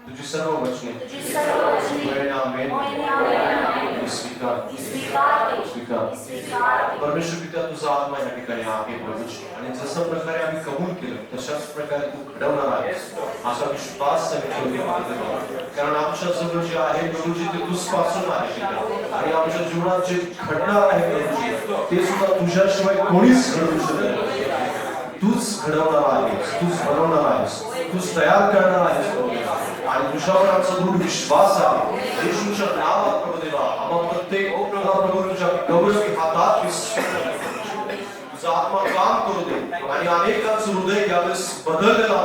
तुझी सर्व वचने परमेश्वर पिता तुझा आत्मा या ठिकाणी आहे प्रभूजी आणि जसं प्रकारे आम्ही कबूल केलं तशाच प्रकारे तू घडवणार आहेस असा विश्वास कारण आमच्या जवळ जे आहे प्रभूजी ते तुझपासून आहे आणि आमच्या जीवनात जे घडणार आहे प्रभूजी ते सुद्धा तुझ्याशिवाय कोणीच घडवू शकत नाही तूच घडवणार आहेस तूच बनवणार आहेस तूच तयार करणार आहेस आणि तुझ्यावर आमचा दृढ विश्वास आहे येशूच्या नावात प्रभू देवा आम्हा प्रत्येक प्रभू तुझ्या गौरवी हातात तुझा आत्मा काम करू दे आणि अनेकांचं हृदय यावेळेस बदललेलं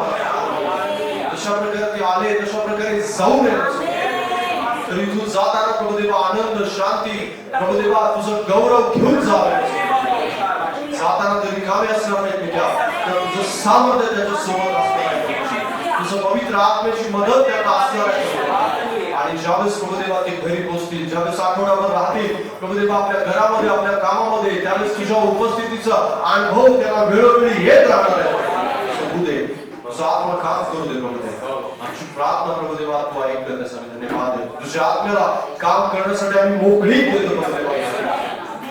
जशा प्रकारे ते आले तशा प्रकारे जाऊ नये तरी तू जाताना प्रभू देवा आनंद शांती प्रभू देवा तुझं गौरव घेऊन जावे जाताना तरी रिकामे असणार नाही तुझ्या तर तुझं सामर्थ्य त्याच्या सोबत असणार आहे तुझं पवित्र आत्म्याची मदत त्यांना असणार आहे आणि ज्यावेळेस प्रभुदेवा ते घरी पोहोचतील ज्यावेळेस आठवड्याभर राहतील प्रभुदेवा आपल्या घरामध्ये आपल्या कामामध्ये त्यावेळेस तुझ्या उपस्थितीचा अनुभव त्यांना वेळोवेळी येत राहणार आहे प्रभुदेव तुझा आत्मा काम करू दे प्रभुदेव आमची प्रार्थना प्रभुदेवा तू ऐकलं त्यासाठी धन्यवाद देतो तुझ्या आत्म्याला काम करण्यासाठी आम्ही मोकळीक देतो प्रभुदेवा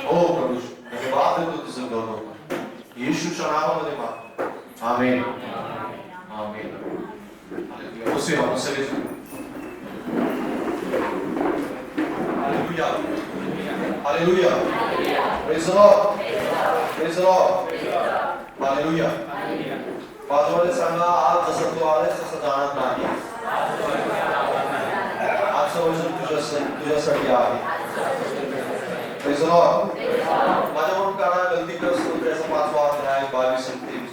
हो प्रभू धन्यवाद देतो तुझं गौरव येशूच्या नावामध्ये माग आमेन आमेन उसे हम सगे hallelujah hallelujah praise the Lord praise the Lord hallelujah बाजूला सांगा आज जसं तू आलास तसं जाणार नाही आजचं वचन तुझ्यासाठी आहे प्रेज द लॉर्ड माझ्याकडून काढा गलतीग्रस्त त्याचा 5वा अध्याय 22 आणि 23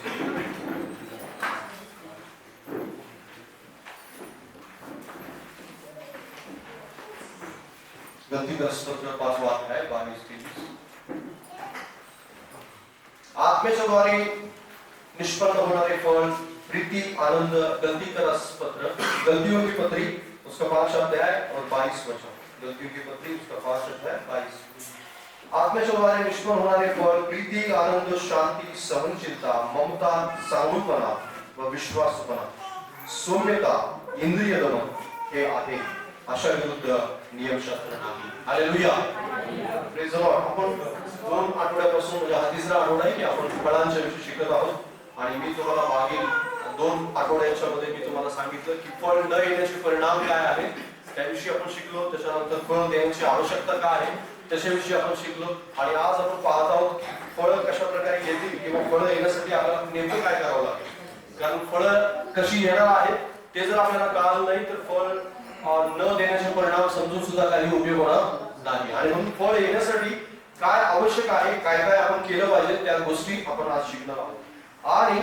गलतीग्रस्त 5वा अध्याय 22-23 आत्म्याच्या द्वारे निष्पन्न होणारे फल प्रीति आनंद गलती का रस पत्र गलतियों की पत्री उसका 5 अध्याय और 22 वचन गलतियों की पत्री उसका 5 अध्याय 22 आत्म्याच्या द्वारे निष्पन्न होणारे फल प्रीति आनंद शांती सहनशीलता ममता साधुपणा व विश्वासपणा सौम्यता इंद्रिय दमन हे आहे अशा विरुद्ध नियमशास्त्र नाही हालेलुया प्रेज द लॉर्ड आपण 2 आठवड्यापासून म्हणजे हा तिसरा आठवडा आहे की आपण फळांच्या विषयी शिकत आहोत आणि मी तुम्हाला मागील 2 आठवड्याच्या मध्ये मी तुम्हाला सांगितलं की फळ न येण्याचे परिणाम काय आहेत त्याविषयी आपण शिकलो त्याच्यानंतर फळ देण्याची आवश्यकता काय आहे त्याच्याविषयी आपण शिकलो आणि आज आपण पाहत आहोत की फळ कशा प्रकारे येतील किंवा फळ येण्यासाठी आपल्याला नेमकं काय करावं लागेल कारण फळ कशी येणार आहेत ते जर आपल्याला कळलं नाही तर फळ न देण्याचे परिणाम समजून सुद्धा काही उपयोग होणार नाही आणि म्हणून फळ येण्यासाठी काय आवश्यक आहे काय काय आपण केलं पाहिजे त्या गोष्टी आपण आज शिकणार आहोत आणि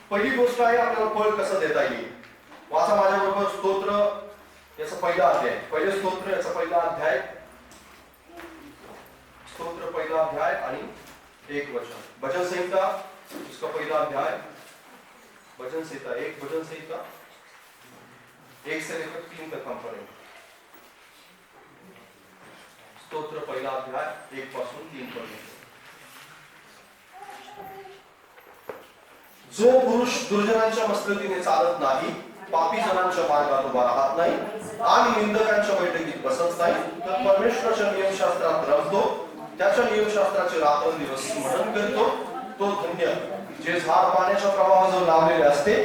पहिली गोष्ट आहे आपल्याला फळ कसं देता येईल वाचा माझ्या बरोबर स्तोत्र याचा पहिला अध्याय पहिले स्तोत्र याचा पहिला अध्याय स्तोत्र पहिला अध्याय आणि 1 वचन भजन संहिता उसका पहला अध्याय भजन संहिता 1 से लेकर 3 तक हम पढ़ेंगे। स्तोत्र पहिला अध्याय 1 पासून 3 पर्यंत। जो पुरुष दुर्जनांच्या मस्तकीने चालत नाही, पापी जनांच्या मार्गात उभा राहत नाही आणि निंदकांच्या बैठकीत बसत नाही, तर परमेश्वराच्या नियमशास्त्रात रमतो, त्याच्या नियमशास्त्राचे रात्रंदिवस स्मरण करतो, तो धन्य। जे झाड पाण्याच्या प्रवाहाजवळ लावलेले असते,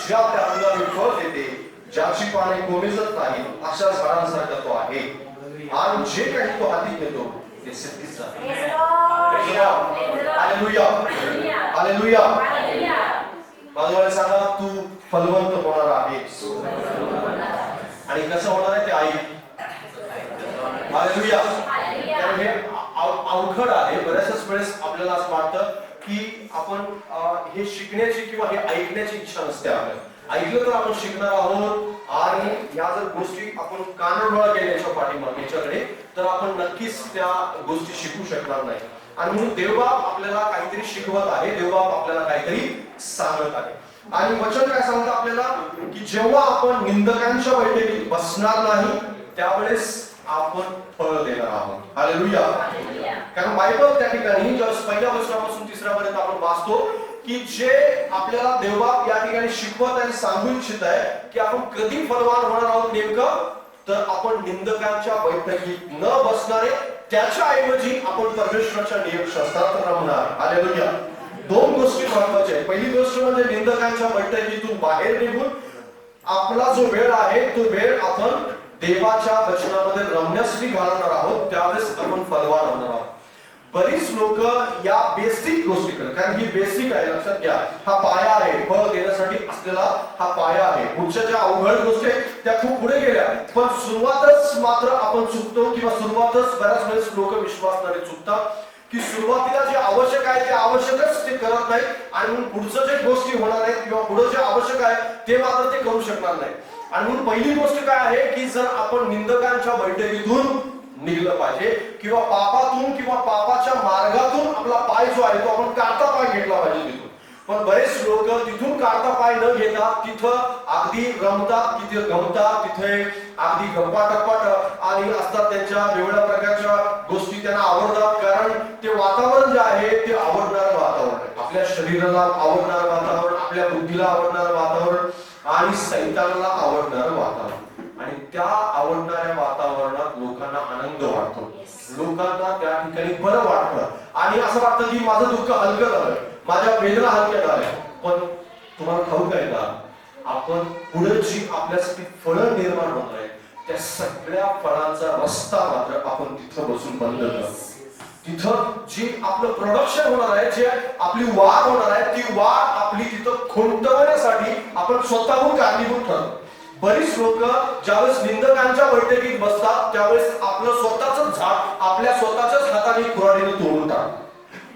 ज्या त्या हंगामी फळ देते, ज्याची पाने कोमेजत नाही, अशा झाडांसारखा तो आहे, आणि जे काही तो हाती घेतो ते सिद्धीच जाते। Hallelujah, hallelujah. बाजूला सांगा, तू फलवंत होणार आहेस। आणि कसं होणार आहे ते ऐक। हालेलुया। हे अवघड आहे। बऱ्याच वेळेस आपल्याला असं वाटतं की आपण हे शिकण्याची किंवा हे ऐकण्याची इच्छा नसते आपल्याला। ऐकलं तर आपण शिकणार आहोत, आणि या जर गोष्टी आपण कानाडोळा केल्याच्या पाठीमागेच्याकडे, तर आपण नक्कीच त्या गोष्टी शिकू शकणार नाही। आणि म्हणून देवबाप आपल्याला काहीतरी शिकवत आहे, देवबाप आपल्याला काहीतरी सांगत आहे। आणि वचन काय सांगतं आपल्याला, की जेव्हा आपण निंदकांच्या बैठकीत बसणार नाही, त्यावेळेस आपण फळ देणार आहोत। हालेलुया। कारण बायबल त्या ठिकाणी ज्यावेळेस पहिल्या वचनापासून 3ऱ्या पर्यंत आपण वाचतो की जे आपल्याला देवबाप या ठिकाणी शिकवत आणि सांगू इच्छित आहे की आपण कधी फलवान होणार आहोत नेमकं, तर आपण निंदकांच्या बैठकीत न बसणारे, त्याच्या ऐवजी आपण परमेश्वराच्या नियमशास्त्रात रमणार। हालेलुया। 2 गोष्टी महत्त्वाच्या आहेत। पहिली गोष्ट म्हणजे निंदकांच्या बैठकीतून बाहेर निघून आपला जो वेळ आहे तो वेळ आपण देवाच्या वचनामध्ये रमण्यासाठी घालवणार आहोत, त्यावेळेस आपण फलवान होणार आहोत। बरीच लोक या बेसिक गोष्टीकडे, कारण ही बेसिक आहे, लक्षात घ्या, हा पाया आहे, फळ देण्यासाठी असलेला हा पाया आहे। पुढच्या ज्या अवघड गोष्टी आहेत त्या खूप पुढे गेल्या, पण सुरुवातच मात्र आपण चुकतो, किंवा सुरुवातच बऱ्याच वेळेस लोक विश्वासणारे चुकतात की सुरुवातीला जे आवश्यक आहे ते आवश्यकच ते करत नाही, आणि म्हणून पुढचं जे गोष्टी होणार आहेत किंवा पुढे जे आवश्यक आहे ते मात्र ते करू शकणार नाही। आणि म्हणून पहिली गोष्ट काय आहे की जर आपण निंदकांच्या बैठकीतून निघलं पाहिजे, किंवा पापातून किंवा पापाच्या मार्गातून आपला पाय जो आहे तो आपण काढता पाय घेतला पाहिजे तिथून। पण बरेच लोक तिथून काढता पाय न घेता तिथं अगदी रमतात, तिथे गमतात, तिथे अगदी गप्पा टप्पा आणि असतात, त्यांच्या वेगवेगळ्या प्रकारच्या गोष्टी त्यांना आवडतात, कारण ते वातावरण जे आहे ते आवडणारं वातावरण आहे। आपल्या शरीराला आवडणारं वातावरण, आपल्या बुद्धीला आवडणारं वातावरण, आणि सैतानाला आवडणारं वातावरण। आणि त्या आवडणाऱ्या वातावरणात लोकांना आनंद वाटतो, लोकांना त्या ठिकाणी बरं वाटतं, आणि असं वाटतं की माझं दुःख हलकं झालं, माझ्या वेदना हलक्या झाल्या। पण तुम्हाला ठाऊक आहे का, आपण पुढे जी आपल्यासाठी फळं निर्माण होत आहेत त्या सगळ्या फळांचा रस्ता मात्र आपण तिथं बसून बंद करतो। तिथं जी आपलं प्रोडक्शन होणार आहे, जे आपली वाढ होणार आहे, ती वाढ आपली तिथं खुंटवण्यासाठी आपण स्वतःहून कारणीभूत ठरतो। बरीच लोक ज्यावेळेस निंदकांच्या बैठकीत बसतात त्यावेळेस आपलं स्वतःच झाड आपल्या स्वतःच्याच हाताने कुऱ्हाडीने तोडून टाकतात।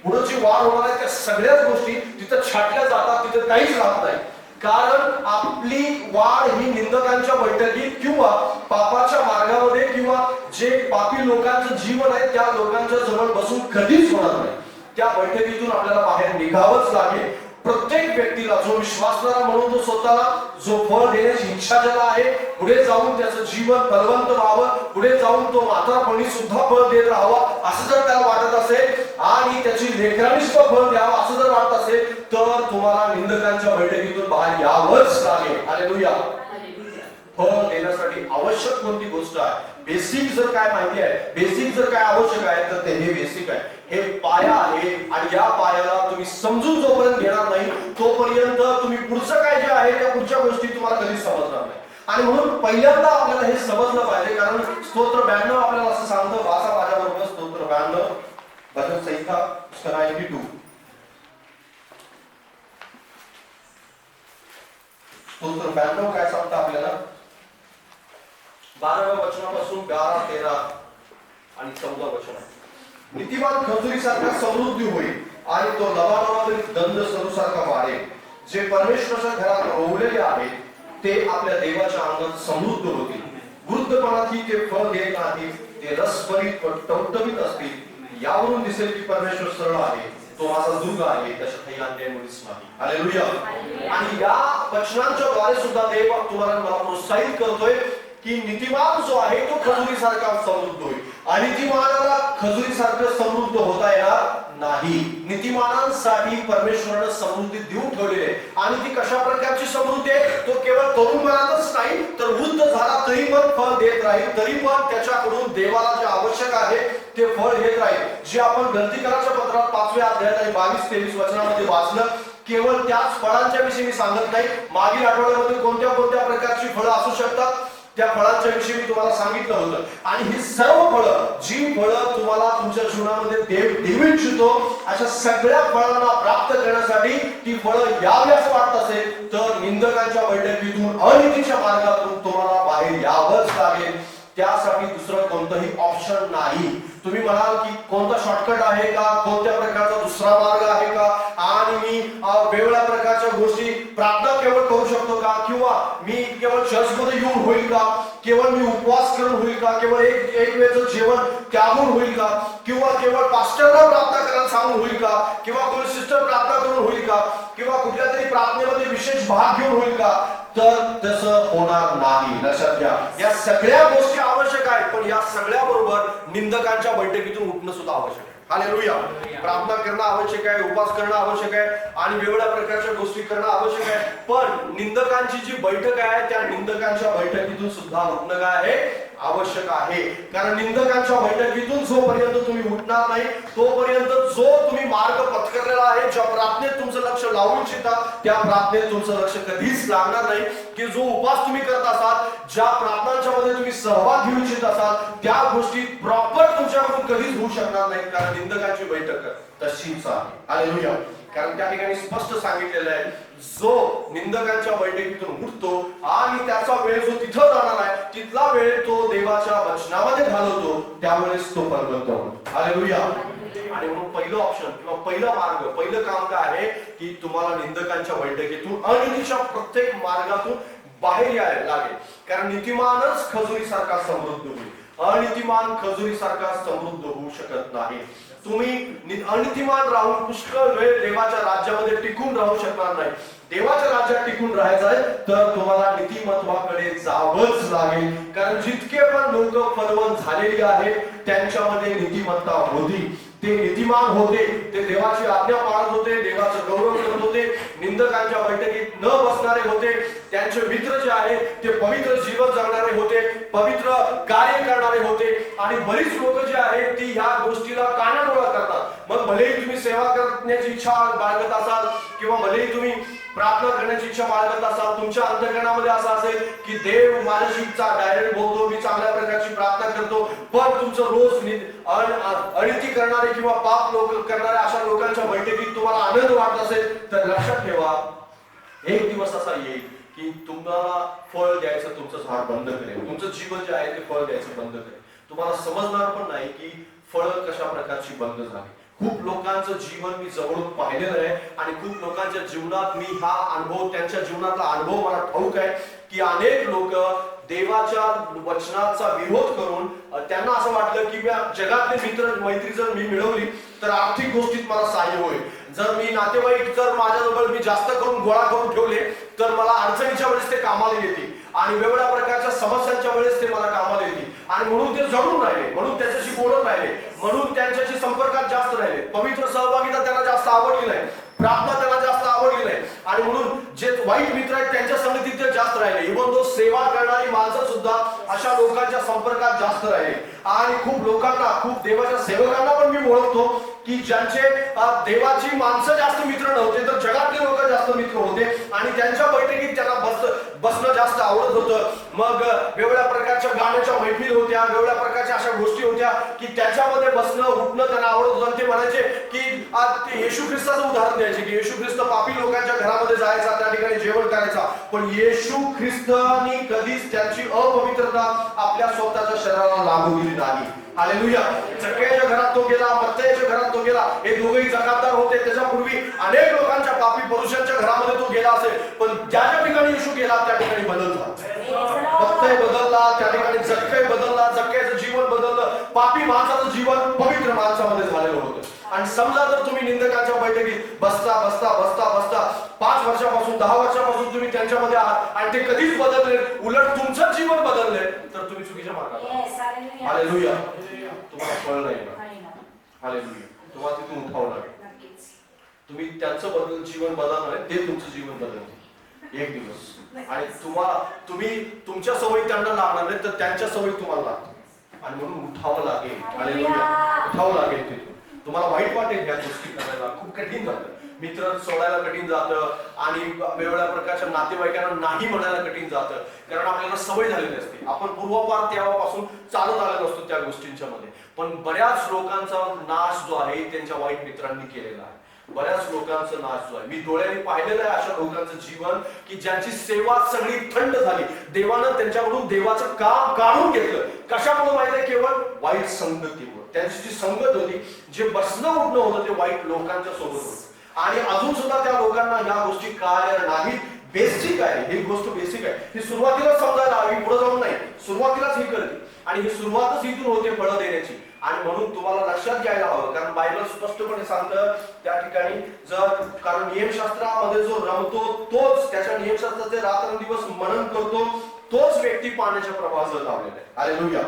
पुढे जी वाढ होणार आहे त्या सगळ्याच गोष्टी तिथं छाटल्या जातात, तिथं काहीच राहत नाही, कारण आपली वाढ ही निंदकांच्या बैठकीत किंवा पापाच्या मार्गामध्ये किंवा जे पापी लोकांचं जीवन आहे त्या लोकांच्या जवळ बसून कधीच होणार नाही। त्या बैठकीतून आपल्याला बाहेर निघावंच लागेल। प्रत्येक व्यक्तीला, जो विश्वासणारा म्हणून तो स्वतःला जो फळ देण्याची इच्छा ज्याला आहे, पुढे जाऊन त्याचं जीवन फलवंत व्हावं, पुढे जाऊन तो म्हातारपणी सुद्धा फळ देत राहावं असं जर त्याला वाटत असेल, आणि त्याची लेकरांनी सुद्धा फळ द्यावं असं जर वाटत असेल, तर तुम्हाला निंदकांच्या बैठकीतून बाहेर यावंच लागेल। हालेलुया। फळ देण्यासाठी आवश्यक कोणती गोष्ट आहे, बेसिक जर काय माहिती आहे, बेसिक जर काय आवश्यक आहे, तर ते हे बेसिक आहे, हे पाया आहे। आणि या पायाला तुम्ही समजून जोपर्यंत घेणार नाही तोपर्यंत तुम्ही पुढचं काय जे आहे त्या पुढच्या गोष्टी तुम्हाला कधीच समजणार नाही। आणि म्हणून पहिल्यांदा आपल्याला हे समजलं पाहिजे, कारण स्तोत्र 92 आपल्याला असं सांगतं, वाचा माझ्याबरोबर स्तोत्र 92 भजन संहिता 92। स्तोत्र 92 काय सांगतं आपल्याला, 12व्या वचनापासून 12, 13 आणि 14 वचन आहे। नीतिमान खजुरीसारखा समृद्धी होईल, आणि तो लबानोनावरील दंड सरूसारखा वाढेल। जे परमेश्वराच्या घरात रोवलेले आहेत ते आपल्या देवाच्या अंगात समृद्ध होतील। वृद्धपणातही ते फळ देत नाहीत, ते रसभरीत व टवटवीत असतील। यावरून दिसेल की परमेश्वर सरळ आहे, तो माझा दुर्ग आहे, त्याच्या काही अन्याय मुळीच नाही. हालेलुया. आणि या वचनांच्या द्वारे सुद्धा देव तुम्हाला मला प्रोत्साहित करतोय की नीतिमान जो आहे तो खजुरीसारखा समृद्ध होईल. अनितिमानाला खजुरीसारखं समृद्ध होता येणार नाही. नीतिमानांसाठी परमेश्वराने समृद्धी देऊन ठेवलेली आहे. आणि ती कशा प्रकारची समृद्धी आहे? तो केवळ तरुणपणातच नाही तर वृद्ध झाला तरी पण फळ देत राहील, तरी पण त्याच्याकडून देवाला जे आवश्यक आहे ते फळ देत राहील. जे आपण गलतीकराच्या पत्रात 5व्या अध्यायात आणि 22-23 वचनामध्ये वाचलं, केवळ त्याच फळांच्या विषयी मी सांगत नाही. मागील आठवड्यामध्ये कोणत्या कोणत्या प्रकारची फळं असू शकतात त्या फळांच्या विषयी मी तुम्हाला सांगितलं होतं. आणि ही सर्व फळं, जी फळं तुम्हाला तुमच्या जीवनामध्ये देव देऊ इच्छितो, अशा सगळ्या फळांना प्राप्त करण्यासाठी ती फळं यावी असं वाटत असेल तर निंदकांच्या बैठकीतून, अनितीच्या मार्गातून तुम्हाला बाहेर यावंच लागेल. त्यासाठी दुसरं कोणतंही ऑप्शन नाही. तुम्ही म्हणाल की कोणता शॉर्टकट आहे का, कोणत्या प्रकारचा दुसरा मार्ग आहे का, आणि मी वेगवेगळ्या प्रकारच्या गोष्टी प्रार्थना केवळ करू शकतो का, किंवा मी केवळ चर्चमध्ये येऊन होईल का, केवळ मी उपवास करून होईल का, केवळ एक वेळचं जेवण त्यागून होईल का, किंवा केवळ पास्टरला प्रार्थना करायला सांगून होईल का, किंवा कोणी सिस्टर प्रार्थना करून होईल का, किंवा कुठल्या तरी प्रार्थनेमध्ये विशेष भाग घेऊन होईल का, तर तसं होणार नाही. लक्षात घ्या, या सगळ्या गोष्टी आवश्यक आहेत, पण या सगळ्या बरोबर निंदकांच्या बैठकीतून उठणं सुद्धा आवश्यक आहे. हालेलुया. प्रार्थना करणं आवश्यक आहे, उपवास करणं आवश्यक आहे, आणि वेगवेगळ्या प्रकारच्या गोष्टी करणं आवश्यक आहे. पण निंदकांची जी बैठक आहे त्या निंदकांच्या बैठकीतून सुद्धा उठणं काय आहे? आवश्यक आहे. कारण निंदकांच्या बैठकीतून जोपर्यंत तुम्ही उठणार नाही तोपर्यंत जो तुम्ही मार्ग पत्करलेला आहे, ज्या प्रार्थनेत तुमचं लक्ष लावू इच्छिता त्या प्रार्थनेत तुमचं लक्ष कधीच लागणार नाही. की जो उपवास तुम्ही करत असाल, ज्या प्रार्थनांच्या मध्ये तुम्ही सहभाग घेऊ इच्छित असाल, त्या गोष्टी प्रॉपर तुमच्याकडून कधीच होऊ शकणार नाही. कारण निंदकांची बैठक तशीच आहे. हालेलुया. कारण त्या ठिकाणी स्पष्ट सांगितलेलं आहे, जो निंदकांच्या बैठकीतून उठतो आणि त्याचा वेळ जो तिथं जाणार आहे तिथला वेळ तो देवाच्या वचनामध्ये घालवतो, त्यावेळेस तो परमंत होतो. हालेलुया. आणि म्हणून पहिलं ऑप्शन किंवा पहिला मार्ग, पहिलं काम काय आहे की तुम्हाला निंदकांच्या बैठकीतून, अनितीच्या प्रत्येक मार्गातून बाहेर यायला लागेल. कारण नीतिमानच खजुरीसारखा समृद्ध होईल, अनितिमान खजुरीसारखा समृद्ध होऊ शकत नाही. तुम्ही अनितिमान राहून पुष्कळ वेळ देवाच्या राज्यामध्ये टिकून राहू शकणार नाही. देवाच्या राज्यात टिकून राहायचं आहे तर तुम्हाला नीतिमत्वाकडे जावंच लागेल. कारण जितके पण लोक फलवंत झालेली आहेत त्यांच्यामध्ये नीतिमत्ता होती, ते नीतिमान होते, ते देवाची आज्ञा पाळत होते, देवाचं गौरव करत होते, निंदकांच्या बैठकीत न बसणारे होते, त्यांचे मित्र जे आहेत ते पवित्र जीवन जगणारे होते, पवित्र कार्य करणारे होते. आणि बरीच लोक जे आहेत ती ह्या गोष्टीला कानाडोळा करतात. मग भलेही तुम्ही सेवा करण्याची इच्छा बाळगत असाल किंवा भलेही तुम्ही प्रार्थना करण्याची इच्छा बाळगत असाल, तुमच्या अंतःकरणामध्ये असं असेल की देव माझ्याशी डायरेक्ट बोलतो, मी चांगल्या प्रकारची प्रार्थना करतो, पण तुमचं रोज अनिती करणारे किंवा पाप लोक करणारे अशा लोकांच्या बैठकीत तुम्हाला आनंद वाटत असेल तर लक्षात ठेवा, एक दिवस असा येईल की तुम्हाला फळ द्यायचं तुमचं झाड बंद करेल, तुमचं जीवन जे आहे ते फळ द्यायचं बंद करेल. तुम्हाला समजणार पण नाही की फळ कशा प्रकारची बंद झाली. खूप लोकांचं जीवन मी जवळून पाहिलेलं आहे आणि खूप लोकांच्या जीवनात मी हा अनुभव, त्यांच्या जीवनातला अनुभव मला ठाऊक आहे की अनेक लोक देवाच्या वचनाचा विरोध करून त्यांना असं वाटलं की जगातले मित्र मैत्री जर मी मिळवली तर आर्थिक गोष्टीत मला सहाय्य होईल, जर मी नातेवाईक जर माझ्याजवळ मी जास्त करून गोळा करून ठेवले तर मला अडचणीच्या वेळेस ते कामाला येतील आणि वेगवेगळ्या प्रकारच्या समस्यांच्या वेळेस ते मला कामाला येतील. आणि म्हणून ते जडून राहिले, म्हणून त्याच्याशी बोलत राहिले, म्हणून त्यांच्याशी संपर्कात जास्त राहिले. पवित्र सहभागिता त्यांना जास्त आवडली नाही, प्रार्थना त्यांना जास्त आवडली नाही, आणि म्हणून जे वाईट मित्र आहेत त्यांच्या संगतीत ते जास्त राहिले. इव्हन तो सेवा करणारी माणसं सुद्धा अशा लोकांच्या संपर्कात जास्त राहिले. आणि खूप लोकांना, खूप देवाच्या सेवकांना पण मी ओळखतो की ज्यांचे देवाची माणसं जास्त मित्र नव्हते तर जगातले लोक जास्त मित्र होते आणि त्यांच्या बैठकीत त्यांना बसणं जास्त आवडत होतं. मग वेगवेगळ्या प्रकारच्या गाण्याच्या मैफिल होत्या, वेगवेगळ्या प्रकारच्या अशा गोष्टी होत्या की त्याच्यामध्ये बसणं उठणं त्यांना आवडत होतं. ते म्हणायचे की येशू ख्रिस्ताचं उदाहरण द्यायचे की येशू ख्रिस्त पापी लोकांच्या घरामध्ये जायचा, त्या ठिकाणी जेवण करायचा, पण येशू ख्रिस्तानी कधीच त्यांची अपवित्रता आपल्या स्वतःच्या शरीराला लागू दिली नाही. हालेलुया. जक्कैच्या घरात तो गेला, मत्तयाच्या घरात तो गेला, हे दोघेही जकातदार होते. त्याच्यापूर्वी अनेक लोकांच्या पापी पुरुषांच्या घरामध्ये तो गेला असेल, पण ज्या ठिकाणी येशू गेला त्या ठिकाणी बदल झाला. मत्तय बदलला, त्या ठिकाणी जक्कै बदलला, जक्कैचं जीवन बदललं, पापी माणसाचं जीवन पवित्र माणसामध्ये झालेलं होतं. आणि समजा जर तुम्ही निंदकांच्या बैठकीत बसता बसता बसता बसता 5 वर्षापासून 10 वर्षापासून तुम्ही त्यांच्यामध्ये आहात आणि ते कधीच बदलले, उलट तुमचं जीवन बदलले, तर तुम्ही चुकीच्या मार्गावर आहात. हालेलुया. तुम्हाला फळ नाही येणार. हालेलुया. तुम्हाला तिथून उठावं लागेल. तुम्ही त्यांचं जीवन बदलणार, ते तुमचं जीवन बदलतील एक दिवस. आणि तुम्ही तुमच्या सवयी त्यांना लागणार नाही, तर त्यांच्या सवयी तुम्हाला लागतील. आणि म्हणून उठावं लागेल. हालेलुया. उठावं लागेल. तिथून तुम्हाला वाईट वाटेल ह्या गोष्टी करायला, खूप कठीण जातं. मित्र सोडायला कठीण जातं आणि वेगवेगळ्या प्रकारच्या नातेवाईकांना नाही म्हणायला कठीण जातं, कारण आपल्याला सवय झालेली असते. आपण पूर्वपार तेव्हापासून चालत आलेलो असतो त्या गोष्टींच्या मध्ये. पण बऱ्याच लोकांचा नाश जो आहे त्यांच्या वाईट मित्रांनी केलेला आहे. बऱ्याच लोकांचा नाश जो आहे, मी डोळ्यांनी पाहिलेलं आहे अशा लोकांचं जीवन की ज्यांची सेवा सगळी थंड झाली. देवानं त्यांच्याकडून देवाचं काम काढून घेतलं. कशामुळे माहिती आहे? केवळ वाईट संगतीमुळे. त्यांची जी संगत होती, जे बसणं उठणं होतं, ते वाईट लोकांच्या सोबत होतं. आणि अजून सुद्धा त्या लोकांना या गोष्टी कळल्या नाहीत. बेसिक आहे ही गोष्ट, बेसिक आहे. ही सुरुवातीला समजायला हवी, पुढे जाऊन नाही. सुरुवातीलाच ही कळते आणि ही सुरुवातच इथून होते फळं देण्याची. आणि म्हणून तुम्हाला लक्षात घ्यायला हवं, कारण बायबल स्पष्टपणे सांगतं त्या ठिकाणी, कारण नियमशास्त्रामध्ये जो रमतो तोच, त्याच्या नियमशास्त्राचे रात्रंदिवस मनन करतो तोच व्यक्ती पाण्याच्या प्रवाहात लावलेला आहे. हालेलुया.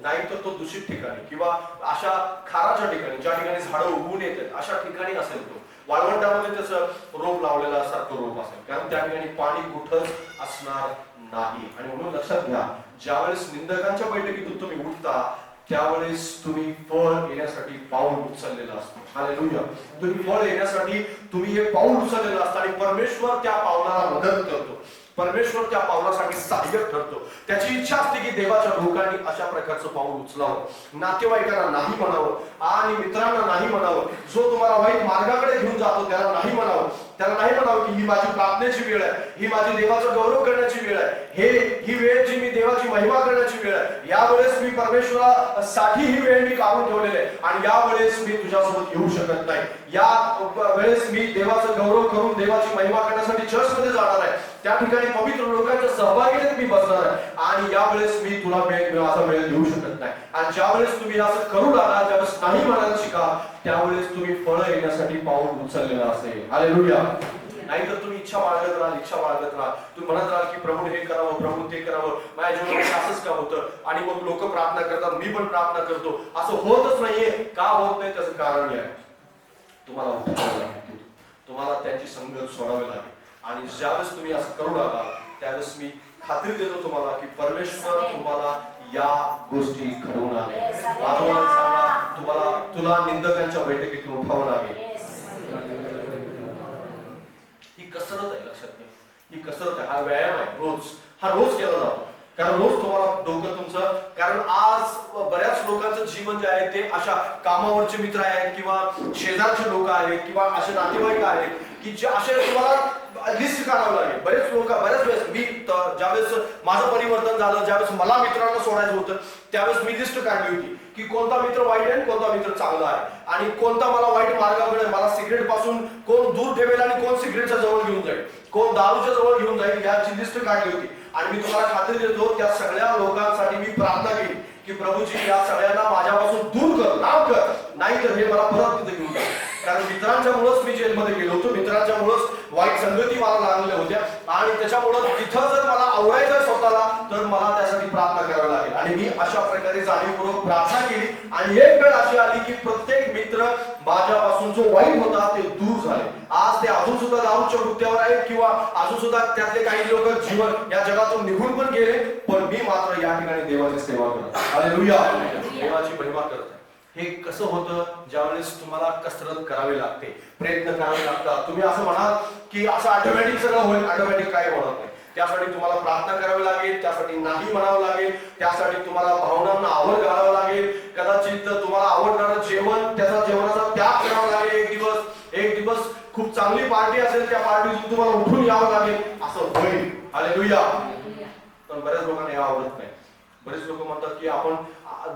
नाही तर तो दूषित ठिकाणी किंवा अशा खाराच्या ठिकाणी, ज्या ठिकाणी झाडं उगवून येतात अशा ठिकाणी असेल. तो वाळवंटामध्ये त्याचं रोप लावलेला सारखं रोप असेल, कारण त्या ठिकाणी पाणी कुठंच असणार नाही. आणि म्हणून लक्षात घ्या, ज्यावेळेस निंदकांच्या बैठकीतून तुम्ही उठता त्यावेळेस तुम्ही फळ येण्यासाठी पाऊल उचललेलं असतं. हालेलुया. तुम्ही फळ येण्यासाठी तुम्ही हे पाऊल उचललेलं असतं आणि परमेश्वर त्या पावलाला मदत करतो. परमेश्वर त्या पावलासाठी सहाय्यक ठरतो. त्याची इच्छा असते की देवाच्या लोकांनी अशा प्रकारचं पाऊल उचलावं, नातेवाईकांना नाही म्हणावं आणि मित्रांना नाही म्हणावं. जो तुम्हाला वाईट मार्गाकडे घेऊन जातो त्याला नाही म्हणावं. त्याला नाही म्हणावं की ही माझी प्रार्थनेची वेळ आहे, ही माझी देवाचा गौरव करण्याची वेळ आहे, ही वेळ जी मी देवाची महिमा करण्याची वेळ आहे. यावेळेस मी परमेश्वरासाठी ही वेळ मी काढून ठेवलेली आहे आणि यावेळेस मी तुझ्यासोबत येऊ शकत नाही. या वेळेस मी देवाचं गौरव करून देवाची महिमा करण्यासाठी चर्चमध्ये जाणार आहे. त्या ठिकाणी पवित्र लोकांच्या सहभागीने मी बसणार आहे आणि यावेळेस मी तुला माझा वेळ देऊ शकत नाही. आणि ज्यावेळेस तुम्ही असं करू लागला, ज्यावेळेस नाही म्हणायला शिका, त्यावेळेस तुम्ही फळं येण्यासाठी पाऊल उचललेलं असेल. हालेलुया. नाहीतर तुम्ही इच्छा बाळगत राहा. तुम्ही म्हणत राहाल की प्रभू हे करावं, प्रभू ते करावं, माझ्या जीवनामध्ये असंच का होतं. आणि मग लोक प्रार्थना करतात, मी पण प्रार्थना करतो. असं होतच नाहीये. का होत नाही त्याचं कारण आहे, तुम्हाला उठावं लागेल. तुम्हाला त्यांची संगत सोडावी लागेल. आणि ज्यावेळेस तुम्ही असं करू लागला त्यावेळेस मी खात्री देतो तुम्हाला की परमेश्वर तुम्हाला या गोष्टी घडवून आले. तुला निंदकांच्या बैठकीतून उठावं लागेल. ही कसरत आहे, लक्षात घ्या. ही कसरत आहे, हा व्यायाम आहे. हा रोज केला जातो. कारण रोज तुम्हाला डोकं तुमचं, कारण आज बऱ्याच लोकांचं जीवन जे आहे ते अशा कामावरचे मित्र आहेत किंवा शेजारचे लोक आहेत किंवा असे नातेवाईक आहेत की जे असे तुम्हाला लिस्ट काढावं लागेल. बऱ्याच वेळेस मी ज्यावेळेस माझं परिवर्तन झालं, ज्यावेळेस मला मित्रांना सोडायचं होतं, त्यावेळेस मी लिस्ट काढली होती की कोणता मित्र वाईट आहे, कोणता मित्र चांगला आहे आणि कोणता मला वाईट मार्गाकडे, मला सिगरेट पासून कोण दूर ठेवेल आणि कोण सिगरेटच्या जवळ घेऊन जाईल, कोण दारूच्या जवळ घेऊन जाईल, याची लिस्ट काढली होती. आणि मी तुम्हाला खात्री देतो त्या सगळ्या लोकांसाठी मी प्रार्थना केली की प्रभूजी या सगळ्यांना माझ्यापासून दूर कर, नाव कर, नाही तर हे मला परत तिथे घेऊन जा. कारण मित्रांच्यामुळेच मी जेलमध्ये गेलो होतो, मित्रांच्यामुळेच वाईट संगती मला लागलेल्या होत्या आणि त्याच्यामुळं तिथं जर मला आवडायचं स्वतःला तर मला त्यासाठी प्रार्थना करावी लागेल. आणि मी अशा प्रकारे जाणीवपूर्वक प्रार्थना केली आणि एक वेळ अशी आली की प्रत्येक मित्र माझ्यापासून जो वाईट होता ते दूर झाले. आज ते अजून सुद्धा दारूच्या गुत्त्यावर आहेत किंवा अजून सुद्धा त्यातले काही लोक जीवन या जगातून निघून पण गेले, पण मी मात्र या ठिकाणी देवाची सेवा करतो. हालेलुया. देवाची महिमा करतो. हे कसं होतं? ज्यावेळेस तुम्हाला कसरत करावी लागते, प्रयत्न करावे लागतात. तुम्ही असं म्हणाल की असं ऑटोमॅटिक सगळं होईल, ऑटोमॅटिक काय होणार नाही. त्यासाठी तुम्हाला प्रार्थना करावी लागेल, त्यासाठी नाही म्हणावं लागेल, त्यासाठी तुम्हाला भावनांना आवड घालावं लागेल. कदाचित तुम्हाला आवडणारं जेवण, त्याचा जेवणाचा त्याग करावा लागेल. एक दिवस खूप चांगली पार्टी असेल, त्या पार्टीतून तुम्हाला उठून यावं लागेल, असं होईल. हालेलुया. पण बऱ्याच लोकांना हे आवडत नाही. बरेच लोक म्हणतात की आपण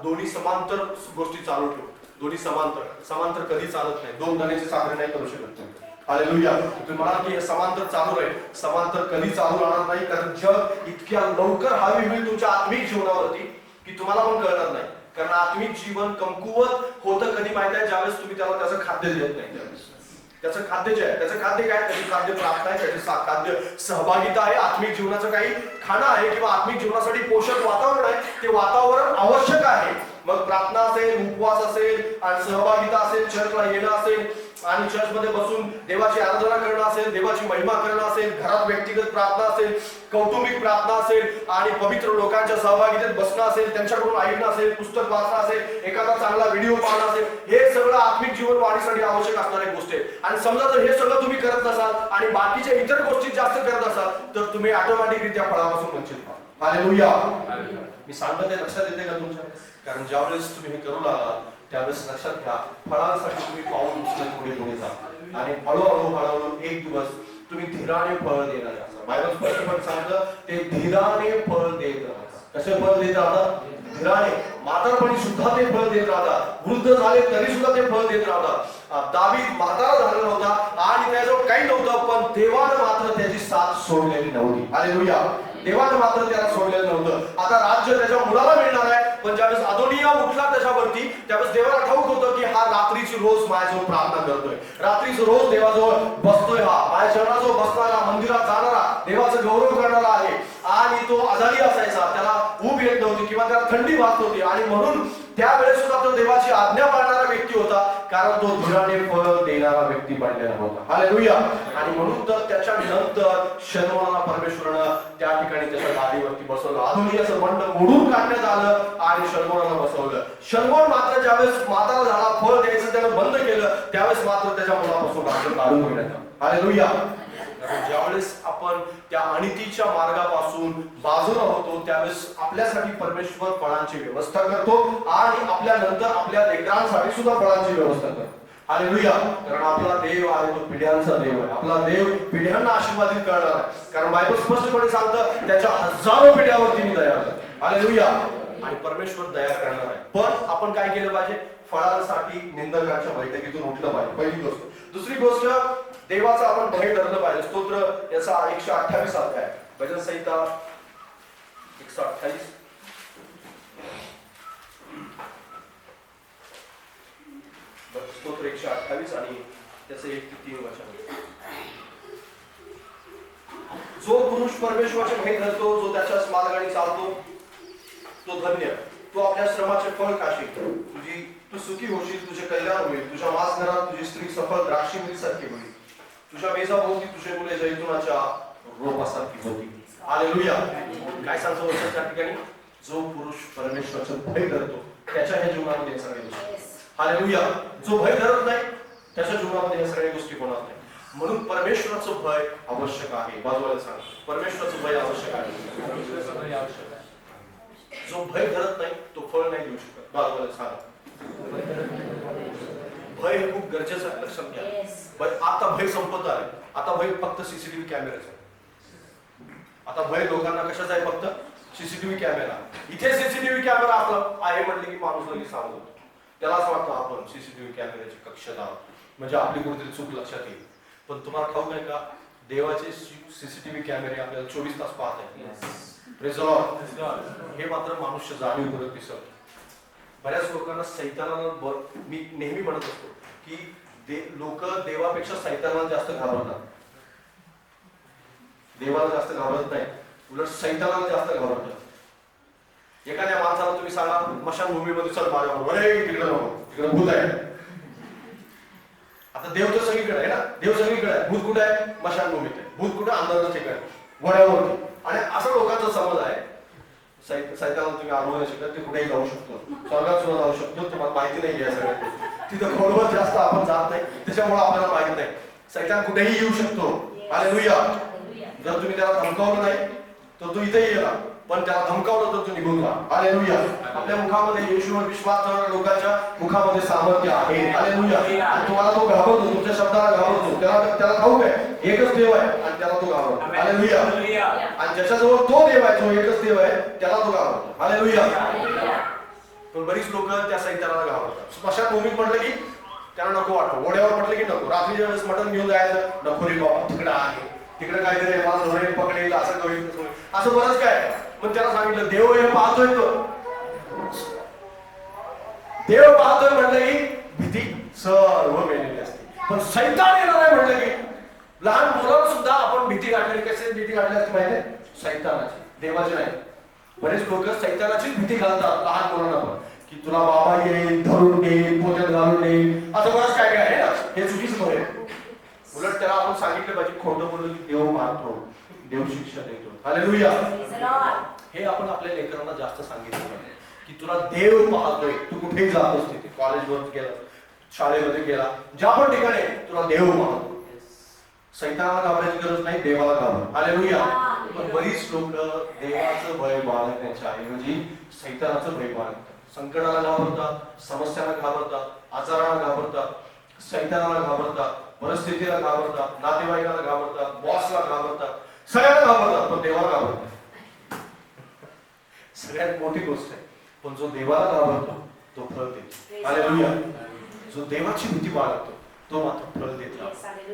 दोन्ही समांतर गोष्टी चालू ठेवू. दोन्ही समांतर कधी चालत नाही. दोन दाण्याची साखळी नाही करू शकत. हालेलुया. तुम्ही म्हणाल की समांतर चालू आहे, समांतर कधी चालू राहणार नाही, कारण जग इतक्या लवकर हावी होईल तुमच्या आत्मिक जीवनावरती की तुम्हाला पण कळणार नाही. कारण आत्मिक जीवन कमकुवत होतं कधी माहिती आहे, ज्यावेळेस तुम्ही त्याला त्याचं खाद्य देत नाही त्यावेळेस. त्याचं खाद्य जे आहे, त्याचं खाद्य काय, त्याची खाद्य प्राप्त आहे, त्याची खाद्य सहभागिता आहे, आत्मिक जीवनाचं काही खाणं आहे किंवा आत्मिक जीवनासाठी पोषक वातावरण आहे, ते वातावरण आवश्यक आहे. मग प्रार्थना असेल, उपवास असेल आणि सहभागिता असेल, चर्चला येणं असेल आणि चर्चमध्ये बसून देवाची आराधना करणं असेल, देवाची महिमा करणं असेल, घरात व्यक्तिगत प्रार्थना असेल, कौटुंबिक प्रार्थना असेल आणि पवित्र लोकांच्या सहभागितेत बसणं असेल, त्यांच्याकडून ऐकणं असेल, पुस्तक वाचणं असेल, एखादा चांगला व्हिडिओ पाहणं असेल, हे सगळं आत्मिक जीवन वाढीसाठी आवश्यक असणारी गोष्ट आहे. आणि समजा जर हे सगळं तुम्ही करत नसाल आणि बाकीच्या इतर गोष्टी जास्त करत असाल तर तुम्ही ऑटोमॅटिकरित्या फळापासून वंचित व्हाल. हालेलुया. मी सांगतो ते लक्षात येते का तुमच्या? कारण ज्यावेळेस तुम्ही हे करू लागाल त्यावेळेस लक्षात घ्या, फळांसाठी तुम्ही पाऊल उचलत पुढे पुढे जा आणि हळूहळू एक दिवस तुम्ही धीराने फळ देणार असं बायबल स्पष्टपणे सांगतं. ते धीराने फळ देत राहतात. कसे फळ देत राहतात? धीराने. म्हातारपणी सुद्धा ते फळ देत राहतात. वृद्ध झाले तरी सुद्धा ते फळ देत राहतात. दावीद म्हातारा झालेला होता आणि त्याजवळ काही नव्हतं, पण देवानं मात्र त्याची साथ सोडलेली नव्हती. हालेलुया. देवानं मात्र त्याला सोडलेलं नव्हतं. आता राज्य त्याच्या मुलाला मिळणार आहे, पण ज्यावेळेस अदोनिया उठला त्याच्यावरती त्यावेळेस देवाला ठाऊक होतं की हा रात्रीची रोज माझ्याजवळ प्रार्थना करतोय, रात्रीच रोज देवाजवळ बसतोय, हा माझ्या शहराजवळ बसणारा, मंदिरात जाणारा, देवाचा गौरव करणारा आहे. आणि तो आजारी असायचा, त्याला ऊब येत नव्हती किंवा त्याला थंडी वाजत होती आणि म्हणून त्यावेळेस सुद्धा तो देवाची आज्ञा पाळणारा व्यक्ती होता, कारण तो धीराने फळ देणारा व्यक्ती बनलेला होता. हालेलुया. आणि म्हणून तर त्याच्या नंतर शलोमोनाला परमेश्वरानं त्या ठिकाणी त्याच्या गाडीवरती बसवलं. अदोनियाचं बंड मोडून काढण्यात आलं आणि शलोमोनाला बसवलं. शलोमोन मात्र ज्यावेळेस म्हातारा झाला, फळ द्यायचं त्यानं बंद केलं, त्यावेळेस मात्र त्याच्या मुलापासून राज्य काढून घेण्यात आलं. हालेलुया. ज्यावेळेस आपण त्या अनितीच्या मार्गापासून बाजूला होतो त्यावेळेस आपल्यासाठी परमेश्वर फळांची व्यवस्था करतो आणि आपल्या नंतर आपल्या लेकरांसाठी सुद्धा फळांची व्यवस्था करतो. हालेलुया. कारण आपला देव आहे तो पिढ्यांचा देव आहे. आपला देव पिढ्यांना आशीर्वादित करणार आहे. कारण बायबल स्पष्टपणे सांगतं त्याच्या हजारो पिढ्यावरती मी दया करतो. हालेलुया. आणि परमेश्वर दया करणार आहे. पण आपण काय केलं पाहिजे? फळांसाठी निंदकांच्या बैठकीतून उठलं पाहिजे, पहिली गोष्ट. दुसरी गोष्ट, देवाचा आपण भय धरलं पाहिजे. स्तोत्र याचा 128 अध्याय, भजन संहिता 128, स्तोत्र 128 आणि त्याचं 1 ते 3 वचन. जो पुरुष परमेश्वराचे भय धरतो, जो त्याच्याच मार्गाने चालतो, तो धन्य. तो आपल्या श्रमाचे फळ खाशील, तू सुखी होशील, तुझे कल्याण होईल, तुझ्या वासघरात तुझी स्त्री सफळ द्राक्षी मिळीसारखी होईल, तुझ्या मेजाभोवती तुझे मुले जैतुनाच्या रोपासारखी होती. हालेलुया. काय सांगतो वचन त्या ठिकाणी? जो पुरुष परमेश्वराचं भय धरतो त्याच्या ह्या जीवनामध्ये सगळ्या गोष्टी. हालेलुया. जो भय धरत नाही त्याच्या जीवनामध्ये या सगळ्या गोष्टी होणार नाही. म्हणून परमेश्वराचं भय आवश्यक आहे. बाजूला सांग, परमेश्वराचं भय आवश्यक आहे. जो भय धरत नाही तो फळ नाही देऊ शकत. बाजूला सांग, भय हे खूप गरजेचं आहे, लक्षात घ्या. आता भय संपत आहे. आता भय फक्त सीसीटीव्ही कॅमेराचं आहे. आता भय लोकांना कशाचं आहे? फक्त सीसीटीव्ही कॅमेरा. इथे सीसीटीव्ही कॅमेरा आपला आहे म्हटलं की माणूस लगेच सांगतो, त्याला असं वाटतं आपण सीसीटीव्ही कॅमेऱ्याची कक्षेत आहोत, म्हणजे आपली कुठेतरी चूक लक्षात येईल. पण तुम्हाला ठाऊक आहे का, देवाचे सीसीटीव्ही कॅमेरे आपल्याला 24 तास पाहत आहेत. Praise the Lord. हे मात्र मनुष्य जाणीवपूर्वक दिसत. बऱ्याच लोकांना सैतानाला, मी नेहमी म्हणत असतो की लोक देवापेक्षा सैतानाला जास्त घाबरतात. देवाला जास्त घाबरत नाही, उलट सैतानाला जास्त घाबरतात. एखाद्या माणसाला तुम्ही सांगा स्मशानभूमीमध्ये चल माझ्याबरोबर, तिकडे नको, तिकडे भूत आहे. आता देव तर सगळीकडे आहे ना, देव सगळीकडे आहे, भूत कुठे आहे? स्मशानभूमीत आहे. भूत कुठे? अंधाराच्या ठिकाणी, वड्यावरती. आणि असं लोकांचा समज आहे सैतानाला तुम्ही अनुभव नाही शकत, ते कुठेही जाऊ शकतो, स्वर्गात सुद्धा जाऊ शकतो. तुम्हाला माहिती नाही आहे सगळ्या तिथं खोलवर जास्त आपण जात नाही, त्याच्यामुळे आपल्याला माहित नाही. सैतान कुठेही येऊ शकतो. हालेलुया. जर तुम्ही त्याला धमकावलं नाही तर तो इथे येईल, पण त्याला धमकावलं तर तो निघून जा. हालेलुया. आपल्या मुखामध्ये येशूवर विश्वास करणाऱ्या लोकांच्या मुखामध्ये सामर्थ्य आहे. हालेलुया. आणि तुम्हाला तो घाबरतो, तुमच्या शब्दाला घाबरतो. त्याला ठाऊक आहे एकच देव आहे आणि त्याला तो घाबरतो. हालेलुया. आणि ज्याच्याजवळ तो देव आहे, जो एकच देव आहे, त्याला तो घाबरतो. हालेलुया. पण बरीच लोक त्या सैतानाला घाबरतात. स्मशानभूमीत म्हटलं की त्यांना नको वाटतं, ओढ्यावर म्हटलं की नको, रात्रीच्या वेळेस मटण घेऊन जायचं, नको रे बाबा, तिकडे आहे, तिकडे काहीतरी मला धरेल, पकडेल, असं होईल, असं बरंच काय. पण त्याला सांगितलं देव हे पाहतोय तो. देव पाहतोय म्हणलं की भीती सर्व मेलेली असते. पण सैतान येणार आहे म्हणलं की लहान मुलांना सुद्धा आपण भीती गाठली. कशी भीती गाठली असते माहिती आहे? सैतानाची, देवाची नाही. बरेच लोक सैतानाचीच भीती घालतात लहान मुलांना पण, की तुला बाबा येईल, धरून येईल, पोत्यात घालून येईल, असं बरंच काय काय आहे ना. हे चुकीचं आहे. उलट त्याला आपण सांगितलं पाहिजे, खोटं बोललं की देव मारतो, देव शिक्षा देतो. हालेलुया. हे आपण आपल्या लेकरांना जास्त सांगितलं पाहिजे की तुला देव पाहतोय. तू कुठेही जातोस तिथे, कॉलेजवर गेला, शाळेमध्ये गेला, ज्या पण ठिकाणी तुला देव पाहतो. सैतानाला घाबरायची गरज नाही, देवाला घाबर. हालेलुया. पण बरीच लोक देवाचं भय बाळगण्याच्या ऐवजी सैतानाचं भय बाळगतात. संकटाला घाबरतात, समस्यांना घाबरतात, आजाराला घाबरतात, सैतानाला घाबरतात, परिस्थितीला घाबरतात, नातेवाईकाला घाबरतात, बॉसला घाबरतात, सगळ्यांना घाबरतात, पण देवाला घाबरतात. सगळ्यात मोठी गोष्ट आहे. पण जो देवाला घाबरतो तो फळ देतो. हालेलुया. जो देवाची भीती बाळगतो तो मात्र फळ देतो.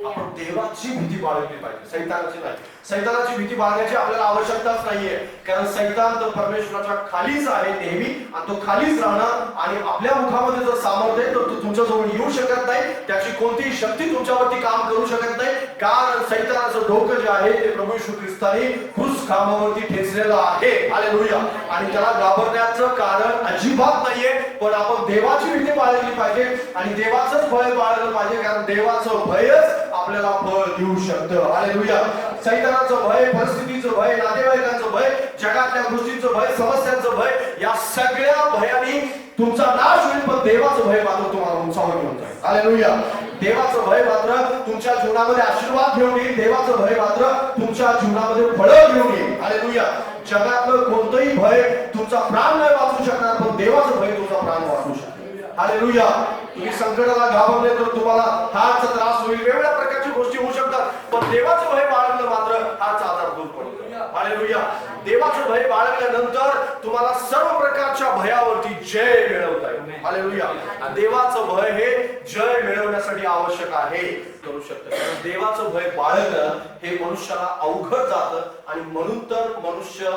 आपण देवाची भीती बाळगली पाहिजे, सैतानाची नाही. सैतानाची भीती बाळगण्याची आपल्याला आवश्यकताच नाहीये, कारण सैतान तर परमेश्वराच्या खालीच आहे नेहमी, आणि तो खालीच राहणार. आणि आपल्या मुखामध्ये जर सामर्थ्य आहे तर तो तुमच्या जवळ येऊ शकत नाही. त्याची कोणतीही शक्ती तुमच्यावरती काम करू शकत नाही, कारण सैतानाचं डोकं जे आहे ते प्रभू येशू ख्रिस्ताने क्रूस खांबावरती ठेचलेलं आहे. हालेलुया. आणि त्याला घाबरण्याचं कारण अजिबात नाहीये. पण आपण देवाची भीती बाळगली पाहिजे आणि देवाचंच भय बाळगलं पाहिजे, कारण देवाचं भयच आपल्याला फळ देऊ शकतं. हालेलुया. सैतानाचं भय, परिस्थितीचं भय, नातेवाईकांचं भय, जगातल्या गोष्टींचं भय, समस्यांचं भय, या सगळ्या भयाने तुमचा नाश होईल, पण देवाचं भय मात्र तुम्हाला उंचावर घेऊन जाईल. हालेलुया. देवाचं भय मात्र तुमच्या जीवनामध्ये आशीर्वाद घेऊन येईल. देवाचं भय मात्र तुमच्या जीवनामध्ये फळं घेऊन येईल. हालेलुया. जगातलं कोणतंही भय तुमचा प्राण नाही वाचू शकणार, पण देवाचं भय तुमचा प्राण वाचू शकणार. हालेलुया. तुम्ही संकटाला घाबरले तर तुम्हाला हार्टचा त्रास होईल, वेगवेगळ्या प्रकारची गोष्टी होऊ शकतात, पण देवाचं भय बाळगलं मात्र हार्टचा आजार दूर पडेल. हालेलुया. देवाचं भय बाळगल्यानंतर तुम्हाला सर्व प्रकारच्या भयावरती जय मिळवता येईल. हालेलुया. देवाचं भय हे जय मिळवण्यासाठी आवश्यक आहे, करू शकतं. कारण देवाचं भय बाळगणं हे मनुष्याला अवघड जातं, आणि म्हणून तर मनुष्य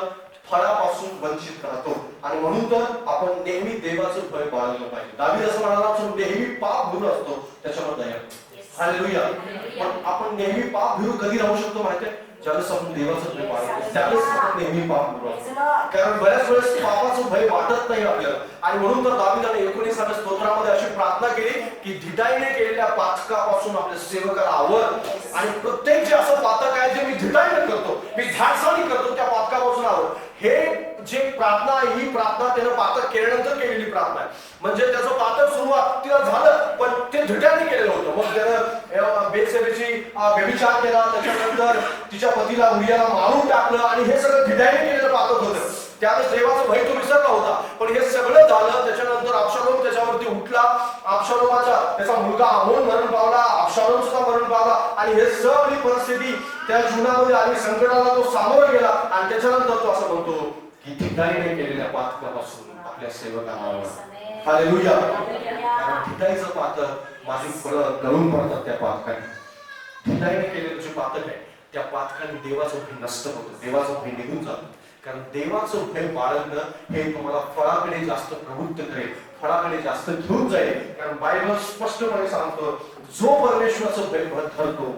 फळापासून वंचित राहतो. आणि म्हणून तर आपण नेहमी देवाचं भय बाळगलं पाहिजे. दावीद असं म्हणाला, जो नेहमी पाप भिरू असतो त्याच्यावर दया. हालेलुया. पण आपण नेहमी पाप भिरू कधी राहू शकतो माहिती आहे? ज्यावेळेस आपण देवाचं भय बाळगतो त्यावेळेस आपण नेहमी पाप भिरू असतो. कारण बऱ्याच वेळेस पापाचं भय वाटत नाही आपल्याला. आणि म्हणून तर दावीदाने 19व्या स्तोत्रामध्ये अशी प्रार्थना केली की धिटाईने केलेल्या पातकापासून आपल्या सेवकाला आवर. आणि प्रत्येक जे असं पातक आहे जे मी धिटाईने करतो, मी धाडसाने करतो, त्या पातकापासून आवर. हे जे प्रार्थना आहे, ही प्रार्थना त्यानं पातक केल्यानंतर केलेली प्रार्थना आहे. म्हणजे त्याचं पातक सुरुवातीला झालं, पण ते धिटाईने केलेलं होतं. मग त्यानं बेत्शेबेची व्यभिचार केला, त्याच्यानंतर तिच्या पतीला उरियाला मारून टाकलं, आणि हे सगळं धिटाईने केलेलं पातक होतं. त्यावेळेस देवाचा भय तो विसरला होता. पण हे सगळं झालं त्याच्यानंतर अबशालोम त्याच्यावरती उठला. अबशालोमाचा त्याचा मुलगा अमोन मरण पावला, अबशालोम सुद्धा मरण पावला, आणि हे सगळी परिस्थिती त्या जीवनामध्ये आली. संकटाला तो सामोरं गेला, आणि त्याच्यानंतर तो असं म्हणतो की धिटाईने केलेल्या पातकापासून आपल्या सेवकाला आवर. हालेलुया. कारण धिटाईचं पातक माझी फळं गळून पडतात त्या पातकाने. धिटाईने केलेलं जे पातक आहे त्या पातकाने देवाचं भय नष्ट होतं, देवाचं भय निघून जातं. कारण देवाचं भय बाळगणं हे तुम्हाला फळाकडे जास्त प्रवृत्त करेल, फळाकडे जास्त घेऊन जाईल. कारण बायबल स्पष्टपणे सांगतो, जो परमेश्वराचं भय धरतो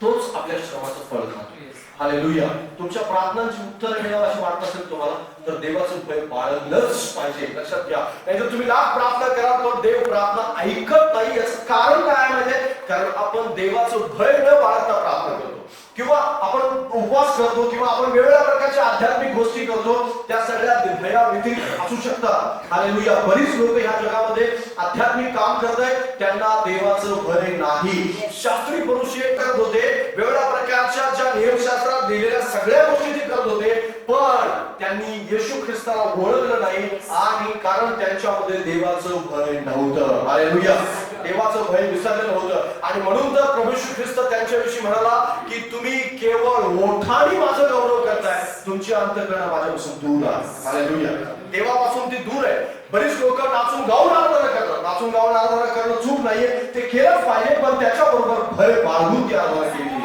तोच आपल्या श्रमाचं फळ खातो. हालेलुया. तुमच्या प्रार्थनांची उत्तर मिळावं अशी वाटत असेल तुम्हाला, तर देवाचं भय बाळगलंच पाहिजे. लक्षात घ्या. नाही तर तुम्ही लाख प्रार्थना कराल तर देव प्रार्थना ऐकत नाही. याचं कारण काय माहितीये? कारण आपण देवाचं भय न बाळगता प्रार्थना करतो, किंवा आपण उपवास करतो, किंवा आपण वेगवेगळ्या प्रकारच्या आध्यात्मिक गोष्टी करतो. त्या सगळ्या भयाव्यतिरिक्त असू शकतात. हालेलुया. बरीच लोक ह्या जगामध्ये आध्यात्मिक काम करत आहेत, त्यांना देवाचं भय नाही. शास्त्री पुरुष करत होते, वेगवेगळ्या प्रकारच्या ज्या नियमशास्त्रात दिलेल्या सगळ्या गोष्टी ते करत होते, पण त्यांनी येशू ख्रिस्ताला ओळखलं नाही, आणि कारण त्यांच्यामध्ये देवाचं भय नव्हतं. हालेलुया. देवाचं भय विसरलेलं होतं. आणि म्हणून तर प्रभू येशू ख्रिस्त त्यांच्याविषयी म्हणाला की तुम्ही केवळ ओठाने माझं गौरव करताय, तुमची अंतःकरण माझ्यापासून दूर आहे. हालेलुया. देवापासून ती दूर आहे. बरीच लोक नाचून गाऊन आराधना करतात. नाचून गाऊन आराधना करणं चूक नाहीये, ते केलंच पाहिजे, पण त्याच्याबरोबर भय बाळगून ती आराधना केली.